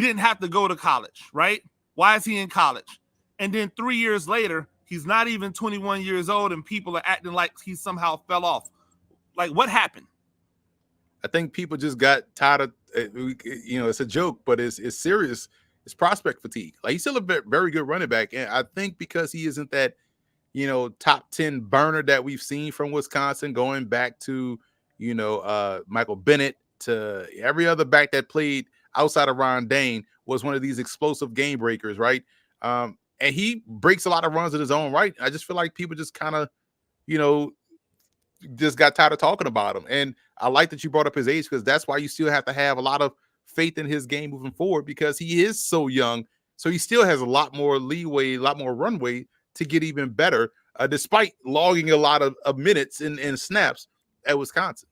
didn't have to go to college, right? Why is he in college? And then 3 years later, he's not even 21 years old and people are acting like he somehow fell off. Like, what happened? I think people just got tired of, it's a joke, but it's serious. It's prospect fatigue. Like, he's still a very good running back. And I think because he isn't that, top 10 burner that we've seen from Wisconsin, going back to, Michael Bennett, to every other back that played outside of Ron Dane, was one of these explosive game breakers, right? And he breaks a lot of runs in his own right. I just feel like people just kind of, just got tired of talking about him. And I like that you brought up his age, because that's why you still have to have a lot of faith in his game moving forward, because he is so young. So he still has a lot more leeway, a lot more runway to get even better, despite logging a lot of minutes and snaps at Wisconsin.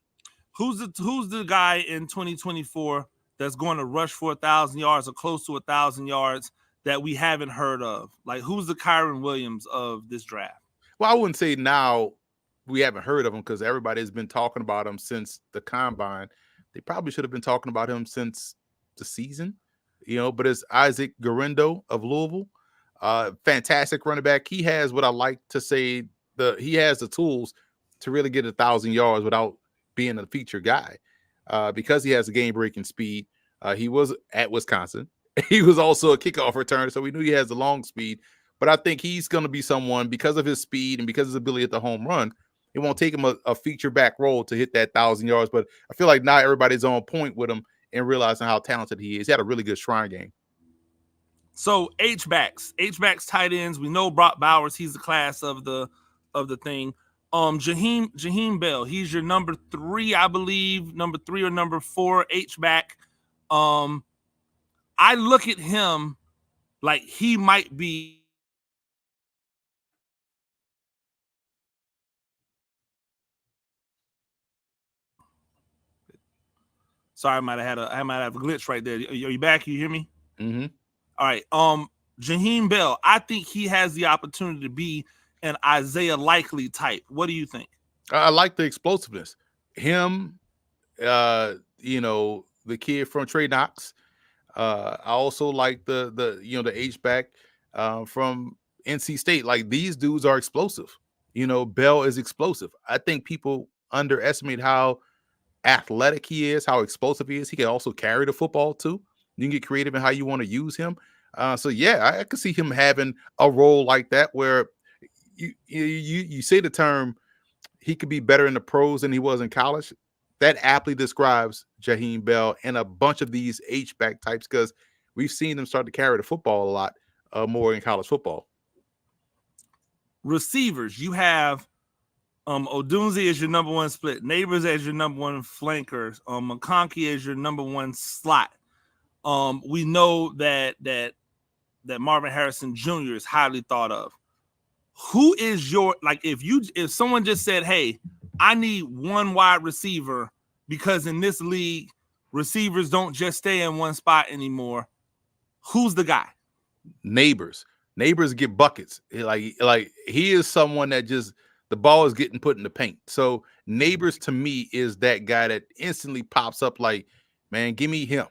Who's the guy in 2024 that's going to rush for 1,000 yards or close to 1,000 yards that we haven't heard of? Like, who's the Kyron Williams of this draft? Well, I wouldn't say now we haven't heard of him, because everybody's been talking about him since the combine. They probably should have been talking about him since the season, but it's Isaac Garendo of Louisville. Fantastic running back. He has what I like to say, he has the tools to really get 1,000 yards without being a feature guy, because he has a game-breaking speed. He was at Wisconsin. He was also a kickoff returner, so we knew he has the long speed. But I think he's going to be someone, because of his speed and because of his ability at the home run, it won't take him a feature back role to hit that 1,000 yards. But I feel like now everybody's on point with him and realizing how talented he is. He had a really good shrine game. So H-backs tight ends. We know Brock Bowers, he's the class of the thing. Jaheim Bell, he's your number 3, I believe, number 3 or number 4 H-back. I look at him like he might be sorry, I might have a glitch right there. Are you back? You hear me? Mm-hmm. All right. Jaheim Bell, I think he has the opportunity to be an Isaiah Likely type. What do you think? I like the explosiveness. Him, the kid from Trey Knox. I also like the H-back from NC State. Like, these dudes are explosive. Bell is explosive. I think people underestimate how athletic he is, how explosive he is. He can also carry the football too. You can get creative in how you want to use him. So yeah, I could see him having a role like that where you say the term he could be better in the pros than he was in college. That aptly describes Jaheim Bell and a bunch of these H-back types, because we've seen them start to carry the football a lot more in college football. Receivers, you have Odunze as your number 1 split, Neighbors as your number 1 flanker, McConkey as your number 1 slot. We know that Marvin Harrison Jr. is highly thought of. Who is your, like, if someone just said, hey, I need 1 wide receiver because in this league, receivers don't just stay in one spot anymore, who's the guy? Neighbors get buckets. Like he is someone that just, the ball is getting put in the paint. So Neighbors to me is that guy that instantly pops up like, man, give me him.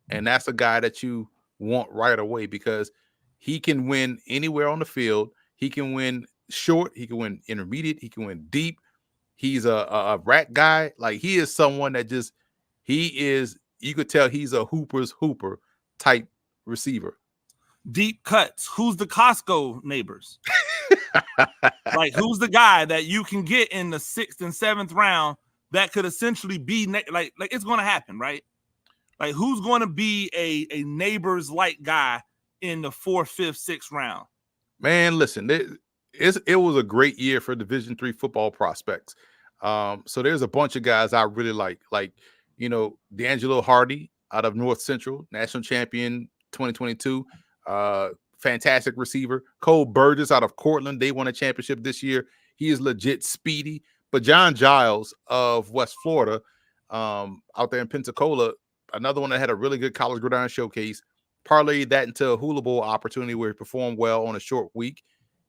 And that's a guy that you want right away because he can win anywhere on the field. He can win short. He can win intermediate. He can win deep. He's a rack guy. Like, he is someone that just, you could tell he's a hooper's hooper type receiver. Deep cuts. Who's the Costco Neighbors? Like, who's the guy that you can get in the 6th and 7th round that could essentially be like it's going to happen, right? Like, who's going to be a Neighbors like guy in the 4th, 5th, 6th round? Man, listen, it was a great year for Division III football prospects. So there's a bunch of guys I really like D'Angelo Hardy out of North Central, national champion 2022. Fantastic receiver. Cole Burgess out of Cortland. They won a championship this year. He is legit speedy. But John Giles of West Florida, out there in Pensacola, another one that had a really good college gridiron showcase, parlayed that into a Hula Bowl opportunity where he performed well on a short week.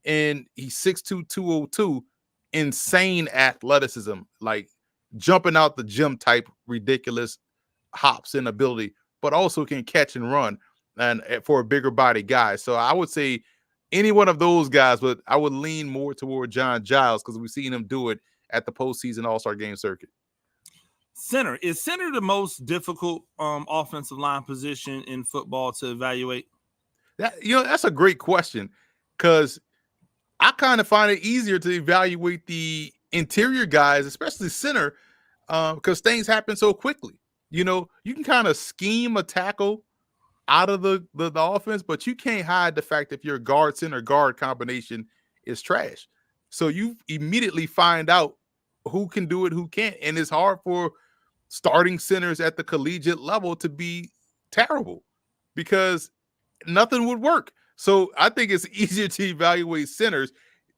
And he's 6'2", 202, insane athleticism, like jumping out the gym type, ridiculous hops and ability, but also can catch and run, and for a bigger body guy. So I would say any one of those guys, but I would lean more toward John Giles because we've seen him do it at the postseason All-Star game circuit. Center. Is center the most difficult offensive line position in football to evaluate? That's a great question, because I kind of find it easier to evaluate the interior guys, especially center, because things happen so quickly. You can kind of scheme a tackle out of the offense, but you can't hide the fact if your guard center guard combination is trash. So you immediately find out who can do it, who can't, and it's hard for starting centers at the collegiate level to be terrible because nothing would work. So I think it's easier to evaluate centers.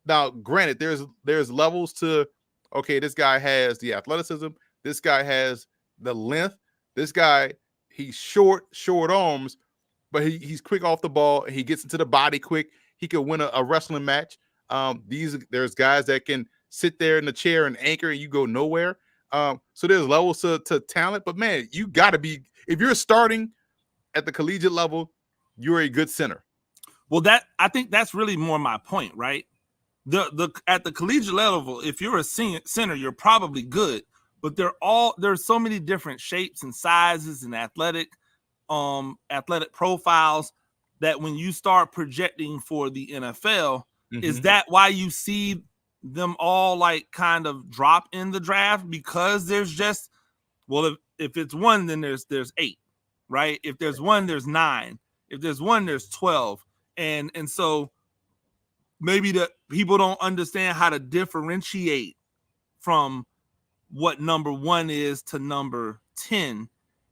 Now, granted, there's levels to, okay, this guy has the athleticism, this guy has the length, this guy, he's short arms, but he's quick off the ball, and he gets into the body quick. He could win a wrestling match. There's guys that can sit there in the chair and anchor, and you go nowhere. So there's levels to talent, but man, you got to be, if you're starting at the collegiate level, you're a good center. Well, I think that's really more my point, right? At the collegiate level, if you're a center, you're probably good, but there's so many different shapes and sizes and athletic profiles that when you start projecting for the NFL, is that why you see them all like kind of drop in the draft? Because there's just, well, If it's one, then there's 8, right? If there's one, there's 9. If there's one, there's 12. And so maybe the people don't understand how to differentiate from what number 1 is to number 10,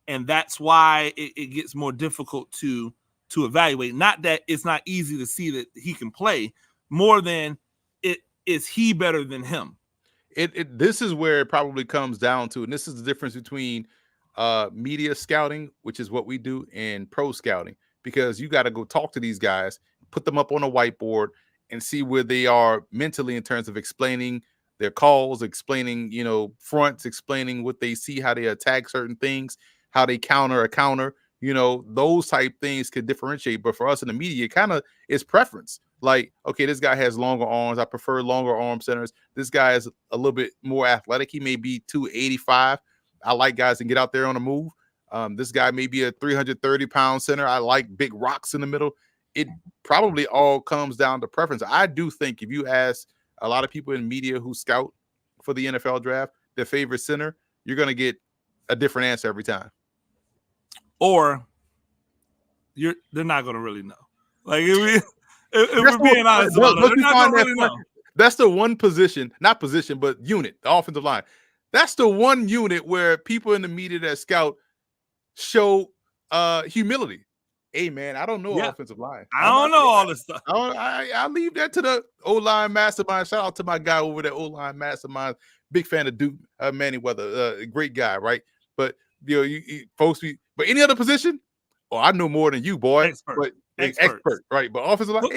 and that's why it gets more difficult to evaluate. Not that it's not easy to see that he can play, more than it is he better than him. This is where it probably comes down to, and this is the difference between media scouting, which is what we do, and pro scouting, because you got to go talk to these guys, put them up on a whiteboard, and see where they are mentally in terms of explaining their calls, explaining, fronts, explaining what they see, how they attack certain things, how they counter a counter. Those type things could differentiate. But for us in the media, kind of is preference. Like, okay, this guy has longer arms. I prefer longer arm centers. This guy is a little bit more athletic. He may be 285. I like guys that get out there on the move. This guy may be a 330-pound center. I like big rocks in the middle. It probably all comes down to preference. I do think if you ask a lot of people in media who scout for the NFL draft their favorite center, you're going to get a different answer every time. Or they're not going to really know. Like, if we're being honest about it, they're not going to really know. That's the one position, not position, but unit, the offensive line. That's the one unit where people in the media that scout show humility. Hey, man, I don't know offensive line. I don't know all this stuff. I leave that to the O-line mastermind. Shout out to my guy over there, O-line mastermind. Big fan of Duke Manyweather. Great guy, right? But, folks, but any other position, I know more than you, boy. Expert, right? But offensive line,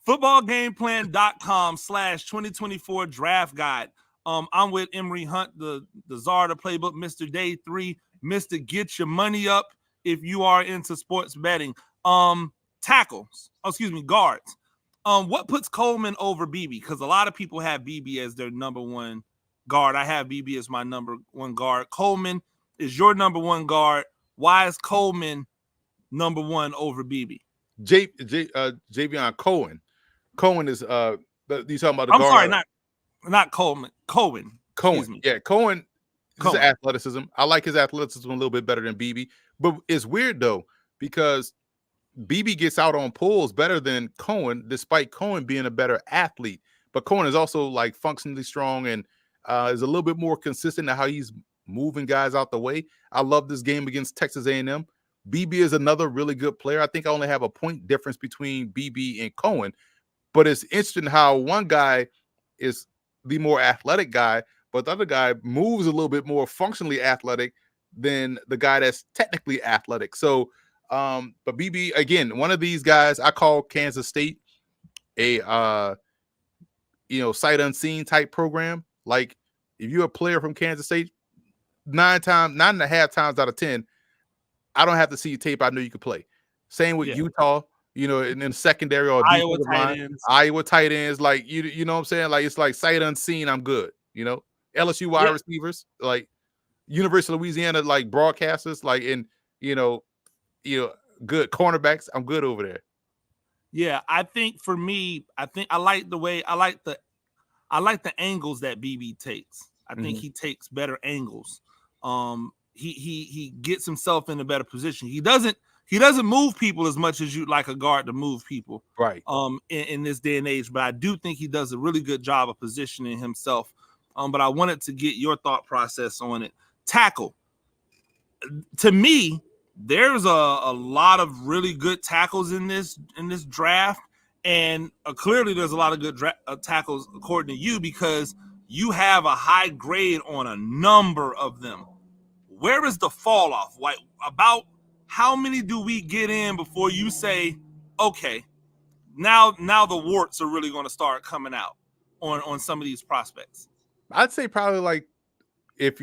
footballgameplan.com/2024 draft guide. I'm with Emory Hunt, the czar of the playbook, Mr. Day 3, Mr. Get Your Money Up if you are into sports betting. Guards. What puts Coleman over BB? Because a lot of people have BB as their number 1 guard. I have BB as my number 1 guard. Coleman is your number 1 guard. Why is Coleman number 1 over BB? Javion Cohen. Cohen is you talking about the I'm guard? Sorry, not Coleman. Cohen. Yeah, Cohen. His athleticism. I like his athleticism a little bit better than BB. But it's weird though, because BB gets out on pulls better than Cohen, despite Cohen being a better athlete. But Cohen is also like functionally strong and is a little bit more consistent in how he's moving guys out the way. I love this game against Texas A&M. BB is another really good player. I think I only have a point difference between BB and Cohen, but it's interesting how one guy is the more athletic guy, but the other guy moves a little bit more functionally athletic than the guy that's technically athletic. So, but BB, again, one of these guys, I call Kansas State a, sight unseen type program. Like, if you're a player from Kansas State, 9.5 times out of 10, I don't have to see your tape. I know you can play. Same with Utah, in the secondary or Iowa tight ends. Iowa tight ends, like you know what I'm saying? Like, it's like sight unseen, I'm good. LSU wide receivers, like University of Louisiana, like broadcasters, like good cornerbacks. I'm good over there. Yeah, I think for me, I like the angles that BB takes. I think he takes better angles. He gets himself in a better position. He doesn't move people as much as you'd like a guard to move people, right? In this day and age, but I do think he does a really good job of positioning himself. But I wanted to get your thought process on it. Tackle. To me, there's a lot of really good tackles in this draft, and clearly there's a lot of good tackles according to you, because you have a high grade on a number of them. Where is the fall off? Like, about how many do we get in before you say, okay, now the warts are really going to start coming out on some of these prospects? I'd say probably, like, if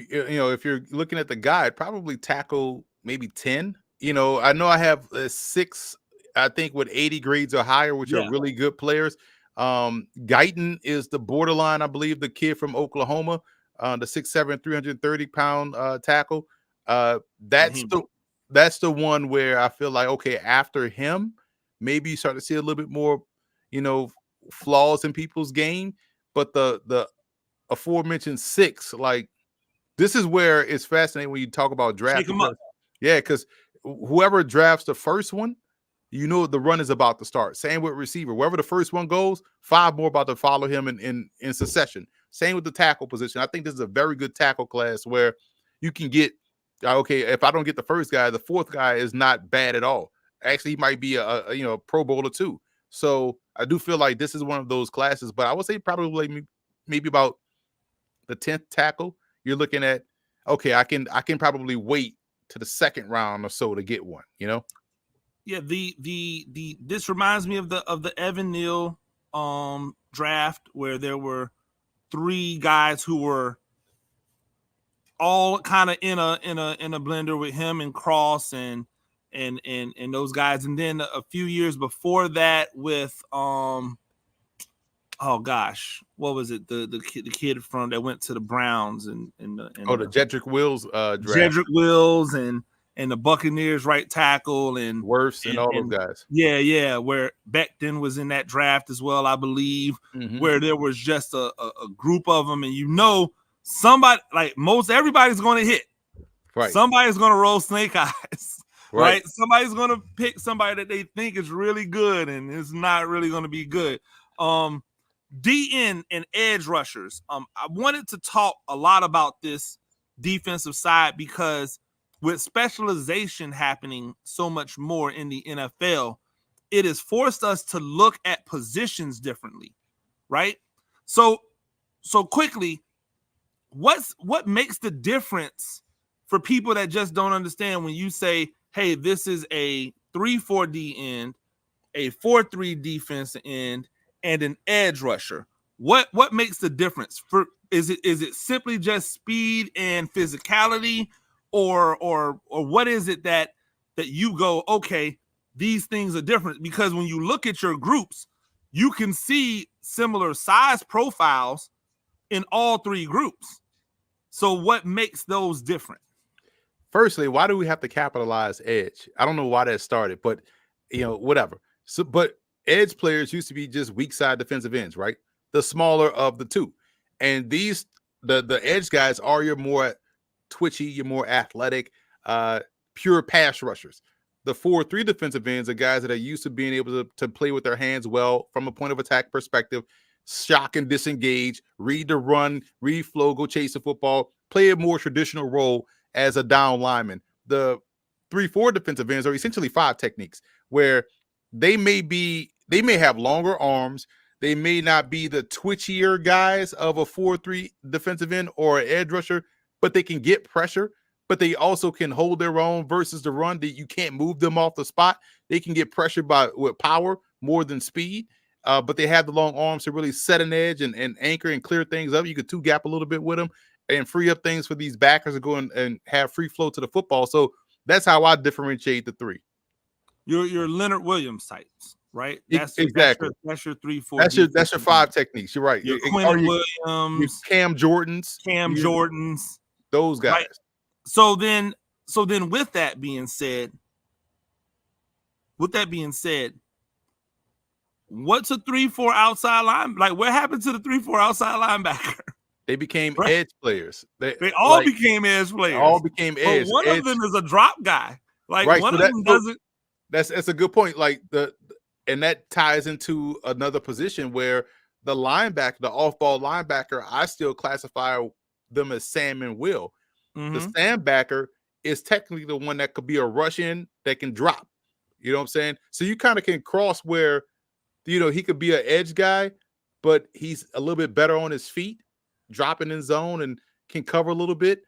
you're looking at the guide, probably tackle maybe 10. I know I have 6, I think, with 80 grades or higher, which are really good players. Guyton is the borderline, I believe, the kid from Oklahoma, the 6'7", 330-pound tackle. That's the one where I feel like, okay, after him, maybe you start to see a little bit more, flaws in people's game. But the aforementioned 6, like, this is where it's fascinating when you talk about Shake draft them up. because whoever drafts the first one, you know the run is about to start. Same with receiver. Wherever the first one goes, 5 more about to follow him in succession. Same with the tackle position. I think this is a very good tackle class where you can get okay. If I don't get the first guy, the fourth guy is not bad at all. Actually, he might be a Pro Bowler too. So I do feel like this is one of those classes. But I would say probably maybe about the 10th tackle. You're looking at okay. I can probably wait to the second round or so to get one. You know. Yeah, this reminds me of the Evan Neal draft where there were 3 guys who were all kind of in a blender with him and Cross and those guys, and then a few years before that with oh gosh, what was it, the kid from that went to the Browns and the Jedrick Wills draft. Jedrick Wills and the Buccaneers right tackle and Wirfs and all those guys. Yeah, where Becton was in that draft as well, I believe, where there was just a group of them, and somebody, like everybody's going to hit. Right. Somebody's going to roll snake eyes. Right. Somebody's going to pick somebody that they think is really good and it's not really going to be good. DN and edge rushers. I wanted to talk a lot about this defensive side because with specialization happening so much more in the NFL, it has forced us to look at positions differently, right? So quickly, what makes the difference for people that just don't understand when you say, hey, this is a 3-4 D end, a 4-3 defense end, and an edge rusher? What makes the difference? Is it simply just speed and physicality, or what is it that you go, okay, these things are different? Because when you look at your groups, you can see similar size profiles in all 3 groups. So what makes those different? Firstly, why do we have to capitalize edge? I don't know why that started, but whatever. So, but edge players used to be just weak side defensive ends, right? The smaller of the two. And these the edge guys are your more twitchy, your more athletic, pure pass rushers. The 4-3 defensive ends are guys that are used to being able to play with their hands well from a point of attack perspective, shock and disengage, read the run, read flow, go chase the football, play a more traditional role as a down lineman. The 3-4 defensive ends are essentially 5 techniques where they may have longer arms. They may not be the twitchier guys of a 4-3 defensive end or an edge rusher, but they can get pressure, but they also can hold their own versus the run. That you can't move them off the spot. They can get pressure with power more than speed, but they have the long arms to really set an edge and anchor and clear things up. You could 2-gap a little bit with them and free up things for these backers to go and have free flow to the football. So that's how I differentiate the 3. Your Leonard Williams types, right? Exactly. That's your 3-4. That's your 5 techniques. You're right. Your Quentin Williams, Cam Jordans, those guys. Right? So then with that being said, what's a 3-4 outside line? Like, what happened to the 3-4 outside linebacker? They became edge players. They all became edge players. All became edge. But one of them is a drop guy. Like one of them doesn't. That's a good point. Like and that ties into another position where the linebacker, the off-ball linebacker, I still classify them as Sam and Will. The Sam backer is technically the one that could be a rush in that can drop. You know what I'm saying? So you kind of can cross where, he could be an edge guy, but he's a little bit better on his feet, dropping in zone and can cover a little bit.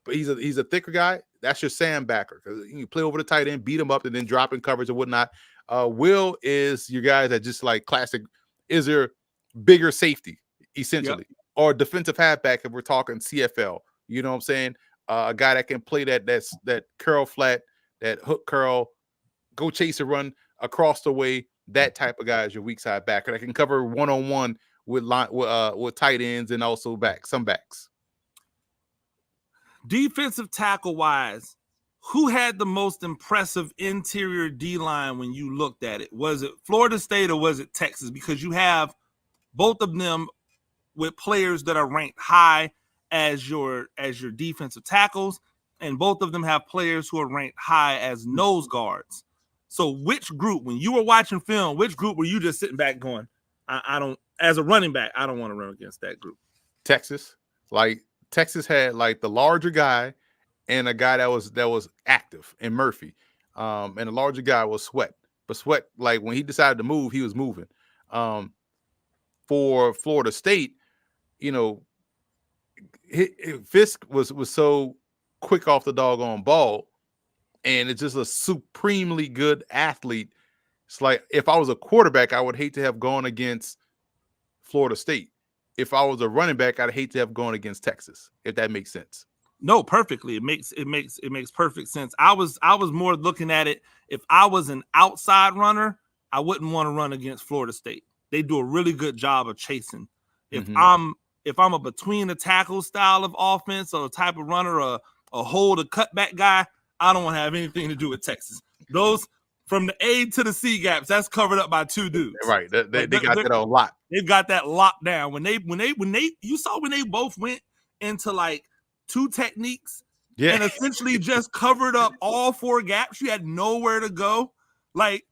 But he's a thicker guy. That's your Sam backer because you play over the tight end, beat him up, and then drop in coverage and whatnot. Will is your guy that just like classic is your bigger safety essentially, or defensive halfback if we're talking CFL. You know what I'm saying? A guy that can play that curl flat, that hook curl, go chase a run across the way. That type of guy is your weak side backer that can cover one-on-one with tight ends and also some backs. Defensive tackle wise, who had the most impressive interior D-line when you looked at it? Was it Florida State or was it Texas? Because you have both of them with players that are ranked high as your defensive tackles, and both of them have players who are ranked high as nose guards. So which group, when you were watching film, which group were you just sitting back going, I don't, as a running back, I don't want to run against that group? Texas. Like Texas had like the larger guy and a guy that was active in Murphy. And the larger guy was Sweat. But Sweat, like when he decided to move, he was moving. For Florida State, Fisk was so quick off the doggone ball, and it's just a supremely good athlete. It's like if I was a quarterback, I would hate to have gone against Florida State. If I was a running back, I'd hate to have gone against Texas, if that makes sense. No, perfectly. It makes perfect sense. I was more looking at it. If I was an outside runner, I wouldn't want to run against Florida State. They do a really good job of chasing. If I'm a between the tackle style of offense or a type of runner, a hold, a cutback guy, I don't want to have anything to do with Texas. Those from the A to the C gaps, that's covered up by two dudes. Right. They got that on lock. They've got that locked down. When they you saw when they both went into like two techniques and essentially just covered up all four gaps. You had nowhere to go. Like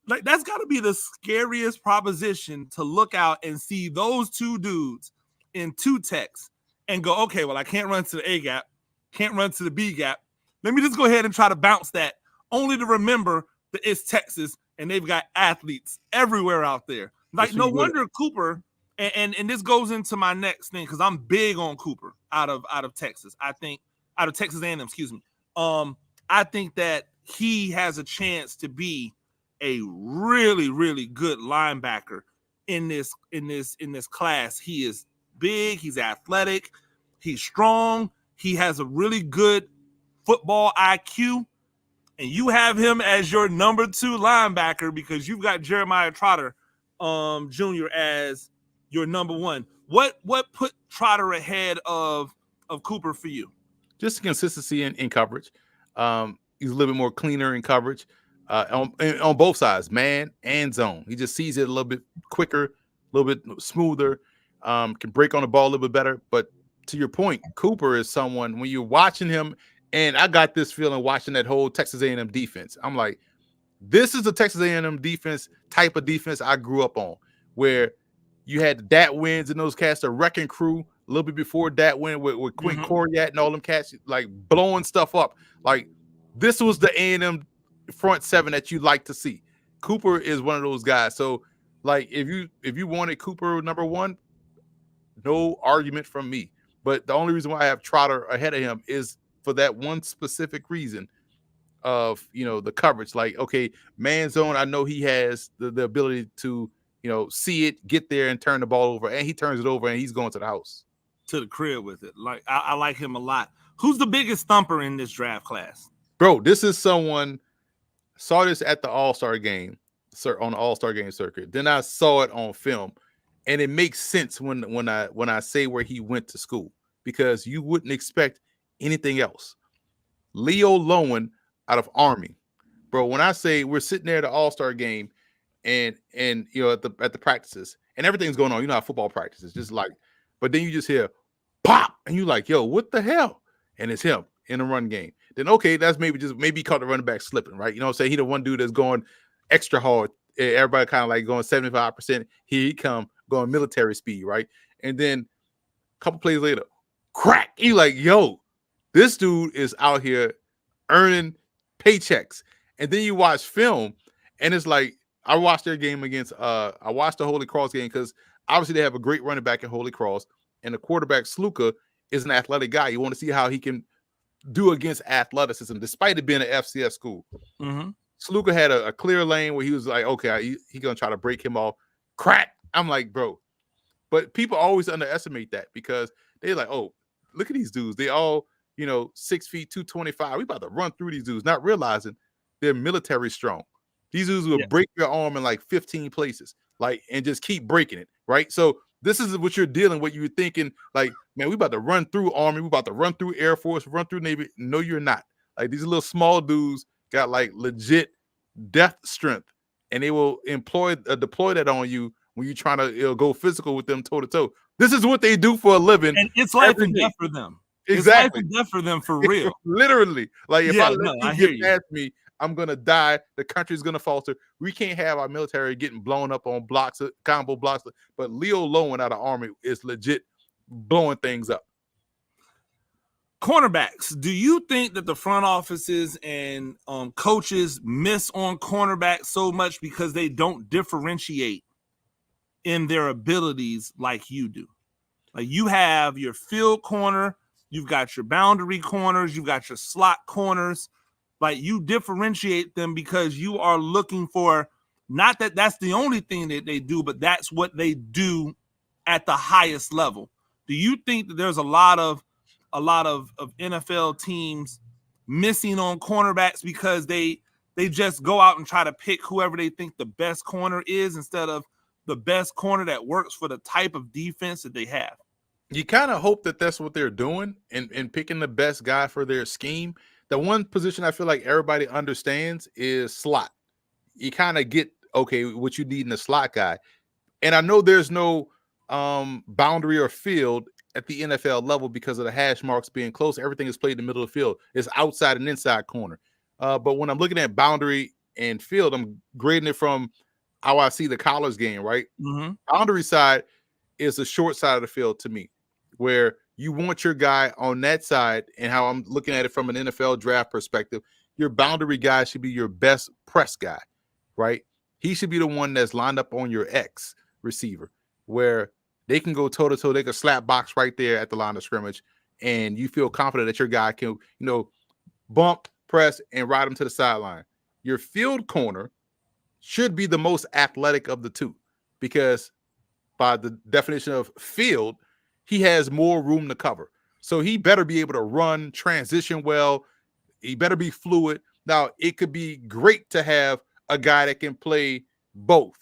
that's got to be the scariest proposition to look out and see those two dudes in two techs and go, okay, well, I can't run to the A gap, can't run to the B gap. Let me just go ahead and try to bounce that, only to remember that it's Texas and they've got athletes everywhere out there. Like, no wonder Cooper, and this goes into my next thing, because I'm big on Cooper out of Texas. I think out of Texas A&M, excuse me. I think that he has a chance to be a really, really good linebacker in this class. He is big, he's athletic, he's strong, he has a really good football IQ, and you have him as your number 2 linebacker because you've got Jeremiah Trotter Jr. as your number 1. What put Trotter ahead of Cooper for you? Just consistency in coverage. He's a little bit more cleaner in coverage on both sides, man and zone. He just sees it a little bit quicker, a little bit smoother, can break on the ball a little bit better. But to your point, Cooper is someone, when you're watching him, and I got this feeling watching that whole Texas A&M defense, I'm like, this is the Texas A&M defense, type of defense I grew up on, where you had the Dat Wins and those cats, the wrecking crew, a little bit before Dat Win with Quint Coriat and all them cats, like blowing stuff up. Like, this was the A&M front seven that you like to see. Cooper is one of those guys. So, like, if you wanted Cooper number 1, no argument from me. But the only reason why I have Trotter ahead of him is for that one specific reason of, the coverage. Like, okay, man zone, I know he has the ability to, see it, get there, and turn the ball over. And he turns it over, and he's going to the house. To the crib with it. Like, I like him a lot. Who's the biggest thumper in this draft class? Bro, this is someone, saw this at the All-Star game, on the All-Star game circuit. Then I saw it on film. And it makes sense when I say where he went to school, because you wouldn't expect anything else. Leo Lowen out of Army. Bro, when I say we're sitting there at the All-Star game and at the practices and everything's going on, you know how football practices, just like, but then you just hear pop and you like, yo, what the hell? And it's him in a run game. Then okay, that's maybe he caught the running back slipping, right? You know what I'm saying? He the one dude that's going extra hard. Everybody kind of like going 75%. Here he come going military speed, right? And then a couple plays later, crack. You like, yo, this dude is out here earning paychecks. And then you watch film, and it's like, I watched their game against I watched the Holy Cross game, because obviously they have a great running back in Holy Cross, and the quarterback Sluka is an athletic guy. You want to see how he can do against athleticism, despite it being an FCS school. Sluka had a clear lane where he was like, okay, he gonna try to break him off. Crack. I'm like, bro. But people always underestimate that, because they're like, oh, look at these dudes. They all, 6 feet, 225. We about to run through these dudes, not realizing they're military strong. These dudes will break your arm in like 15 places, like, and just keep breaking it, right? So this is what you're dealing with. You're thinking, like, man, we about to run through Army, we about to run through Air Force, run through Navy. No, you're not. Like, these little small dudes got like legit death strength, and they will deploy that on you when you're trying to go physical with them toe to toe. This is what they do for a living And it's life every and day. death for them. It's life Exactly. and death for them for real. Literally. Like if I Yeah, let no, you I get hear you. past me, I'm gonna die. The country's gonna falter. We can't have our military getting blown up on blocks, combo blocks. But Leo Lowen out of Army is legit blowing things up. Cornerbacks. Do you think that the front offices and coaches miss on cornerbacks so much because they don't differentiate in their abilities like you do? Like you have your field corner, you've got your boundary corners, you've got your slot corners. Like you differentiate them because you are looking for, not that that's the only thing that they do, but that's what they do at the highest level. Do you think that there's a lot of NFL teams missing on cornerbacks because they just go out and try to pick whoever they think the best corner is instead of the best corner that works for the type of defense that they have? You kind of hope that that's what they're doing and picking the best guy for their scheme. The one position I feel like everybody understands is slot. You kind of get okay what you need in a slot guy. And I know there's no boundary or field at the NFL level because of the hash marks being close. Everything is played in the middle of the field. It's outside and inside corner. But when I'm looking at boundary and field, I'm grading it from how I see the college game, right? Mm-hmm. Boundary side is the short side of the field to me, where you want your guy on that side, and how I'm looking at it from an NFL draft perspective, your boundary guy should be your best press guy, right? He should be the one that's lined up on your X receiver, where they can go toe to toe, they can slap box right there at the line of scrimmage, and you feel confident that your guy can, bump, press, and ride him to the sideline. Your field corner should be the most athletic of the two, because by the definition of field, he has more room to cover. So he better be able to run, transition well. He better be fluid. Now, it could be great to have a guy that can play both.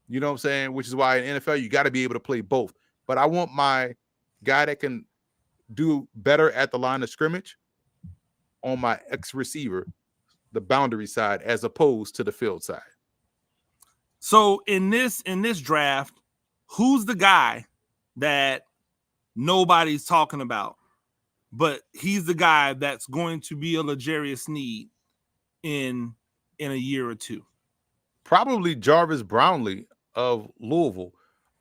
You know what I'm saying? Which is why in NFL, you got to be able to play both. But I want my guy that can do better at the line of scrimmage on my X receiver, the boundary side, as opposed to the field side. So in this draft, who's the guy that nobody's talking about, but he's the guy that's going to be a luxurious need in a year or two? Probably Jarvis Brownlee of Louisville.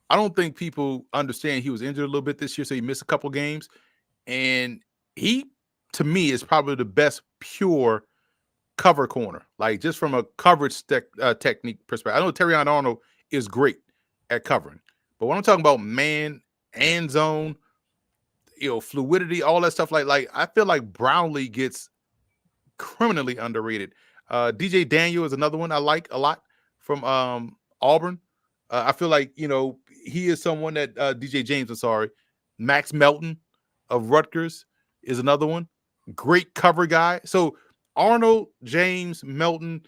I don't think people understand he was injured a little bit this year, so he missed a couple games. And he, to me, is probably the best pure cover corner, like just from a coverage technique perspective. I know Terrion Arnold is great at covering, but when I'm talking about man and zone, fluidity, all that stuff, like I feel like Brownlee gets criminally underrated. DJ Daniel is another one I like a lot from Auburn. I feel like he is someone that DJ James. I'm sorry, Max Melton of Rutgers is another one. Great cover guy. So Arnold, James, Melton,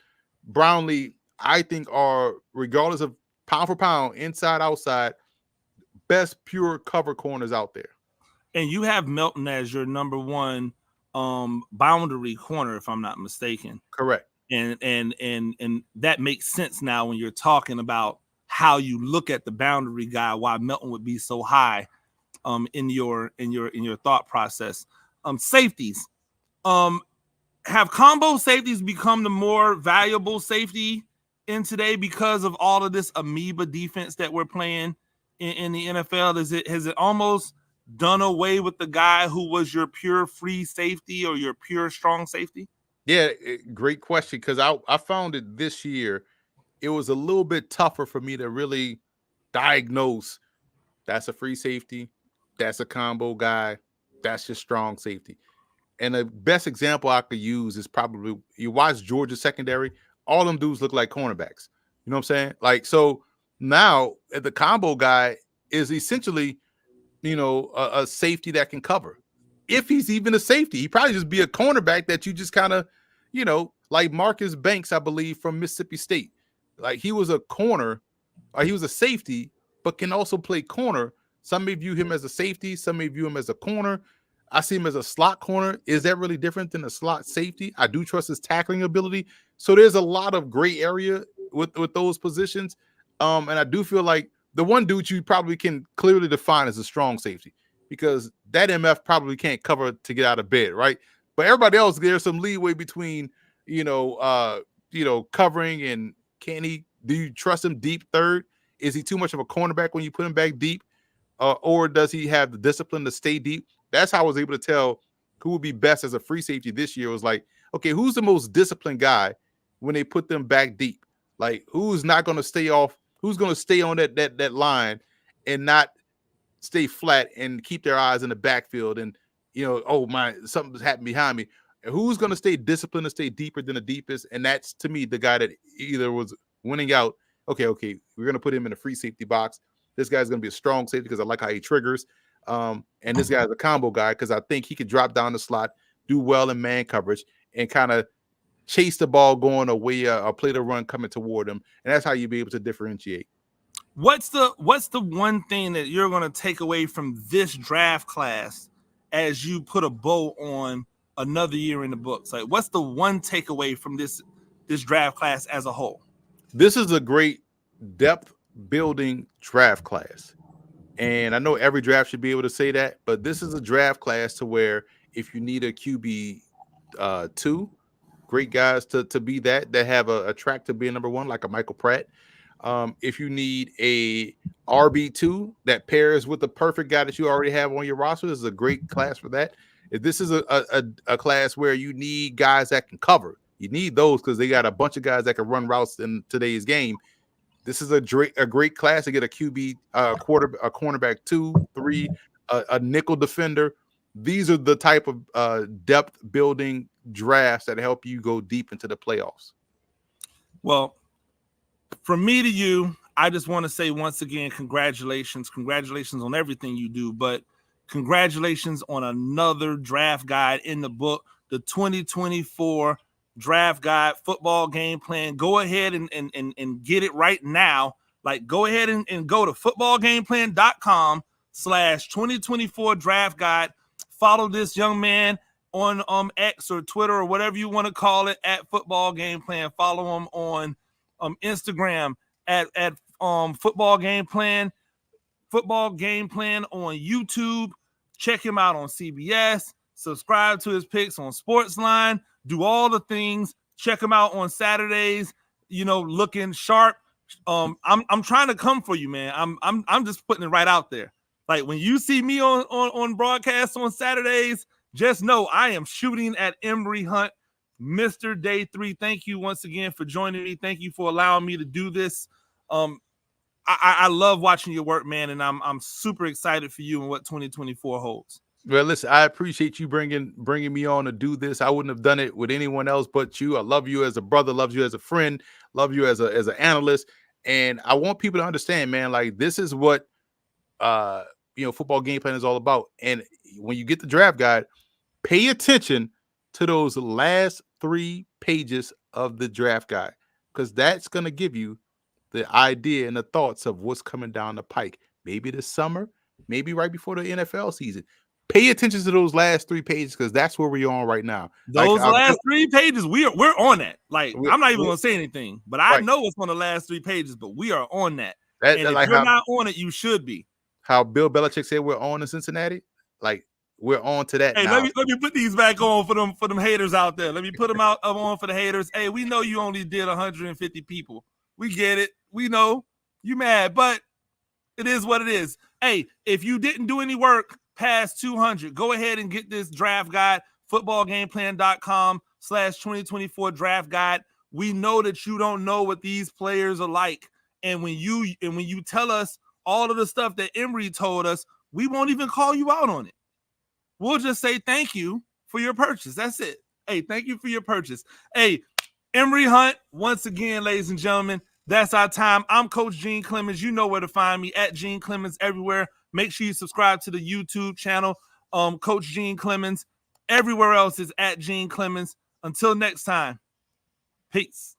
Brownlee, I think are, regardless of pound for pound, inside, outside, best pure cover corners out there. And you have Melton as your number one boundary corner, if I'm not mistaken. Correct. And that makes sense now when you're talking about how you look at the boundary guy, why Melton would be so high in your thought process. Safeties. Have combo safeties become the more valuable safety in today because of all of this amoeba defense that we're playing in the NFL? Has it almost done away with the guy who was your pure free safety or your pure strong safety? Yeah, great question, because I found it this year, it was a little bit tougher for me to really diagnose that's a free safety, that's a combo guy, that's just strong safety. And the best example I could use is probably, you watch Georgia secondary, all them dudes look like cornerbacks. You know what I'm saying? Like, so now the combo guy is essentially, a safety that can cover. If he's even a safety, he probably just be a cornerback that you just kind of, like Marcus Banks, I believe, from Mississippi State. Like he was a corner, or he was a safety, but can also play corner. Some may view him as a safety, some may view him as a corner. I see him as a slot corner. Is that really different than a slot safety? I do trust his tackling ability. So there's a lot of gray area with those positions. And I do feel like the one dude you probably can clearly define as a strong safety, because that MF probably can't cover to get out of bed, right? But everybody else, there's some leeway between, covering, and can he? Do you trust him deep third? Is he too much of a cornerback when you put him back deep, or does he have the discipline to stay deep? That's how I was able to tell who would be best as a free safety this year. It was like, okay, who's the most disciplined guy when they put them back deep? Like, who's not going to stay off? Who's going to stay on that line and not stay flat and keep their eyes in the backfield? And oh my, something's happened behind me. And who's going to stay disciplined and stay deeper than the deepest? And that's, to me, the guy that either was winning out. Okay, we're going to put him in a free safety box. This guy's going to be a strong safety because I like how he triggers. And this guy's a combo guy because I think he could drop down the slot, do well in man coverage, and kind of chase the ball going away or play the run coming toward him. And that's how you be able to differentiate. What's the one thing that you're going to take away from this draft class as you put a bow on another year in the books? Like, what's the one takeaway from this draft class as a whole? This is a great depth building draft class. And I know every draft should be able to say that, but this is a draft class to where if you need a QB 2, great guys to be that have a track to being number 1, like a Michael Pratt. If you need a RB2 that pairs with the perfect guy that you already have on your roster, this is a great class for that. If this is a class where you need guys that can cover, you need those because they got a bunch of guys that can run routes in today's game. This is a great class to get a QB, a cornerback 2, 3, a nickel defender. These are the type of depth building drafts that help you go deep into the playoffs. Well, from me to you, I just want to say once again, congratulations on everything you do, but congratulations on another draft guide in the book, the 2024 draft guide, football game plan. Go ahead and get it right now. Like, go ahead and go to footballgameplan.com/2024 draft guide. Follow this young man on X or Twitter or whatever you want to call it at Football Game Plan. Follow him on Instagram at Football Game Plan on YouTube. Check him out on CBS. Subscribe to his picks on Sportsline. Do all the things. Check him out on Saturdays. Looking sharp. I'm trying to come for you, man. I'm just putting it right out there. Like, when you see me on broadcast on Saturdays, just know I am shooting at Emory Hunt, Mr. Day 3. Thank you once again for joining me. Thank you for allowing me to do this. I love watching your work, man, and I'm super excited for you and what 2024 holds. Well, listen, I appreciate you bringing me on to do this. I wouldn't have done it with anyone else but you. I love you as a brother, love you as a friend, love you as an analyst, and I want people to understand, man. Like, this is what football game plan is all about. And when you get the draft guide, pay attention to those last 3 pages of the draft guide, because that's going to give you the idea and the thoughts of what's coming down the pike. Maybe this summer, maybe right before the NFL season. Pay attention to those last 3 pages, because that's where we're on right now. Those last 3 pages, we're on that. Like, I'm not even going to say anything, but I know it's on the last 3 pages, but we are on that. And if you're not on it, you should be. How Bill Belichick said we're on in Cincinnati, like, we're on to that. Hey, now. let me put these back on for them haters out there. Let me put them on for the haters. Hey, we know you only did 150 people. We get it. We know you mad, but it is what it is. Hey, if you didn't do any work past 200, go ahead and get this draft guide, footballgameplan.com/2024 draft guide. We know that you don't know what these players are like. And when you tell us all of the stuff that Emory told us, we won't even call you out on it. We'll just say thank you for your purchase. That's it. Hey, thank you for your purchase. Hey, Emory Hunt, once again, ladies and gentlemen, that's our time. I'm Coach Gene Clemens. You know where to find me, at Gene Clemens everywhere. Make sure you subscribe to the YouTube channel, Coach Gene Clemens. Everywhere else is at Gene Clemens. Until next time, peace.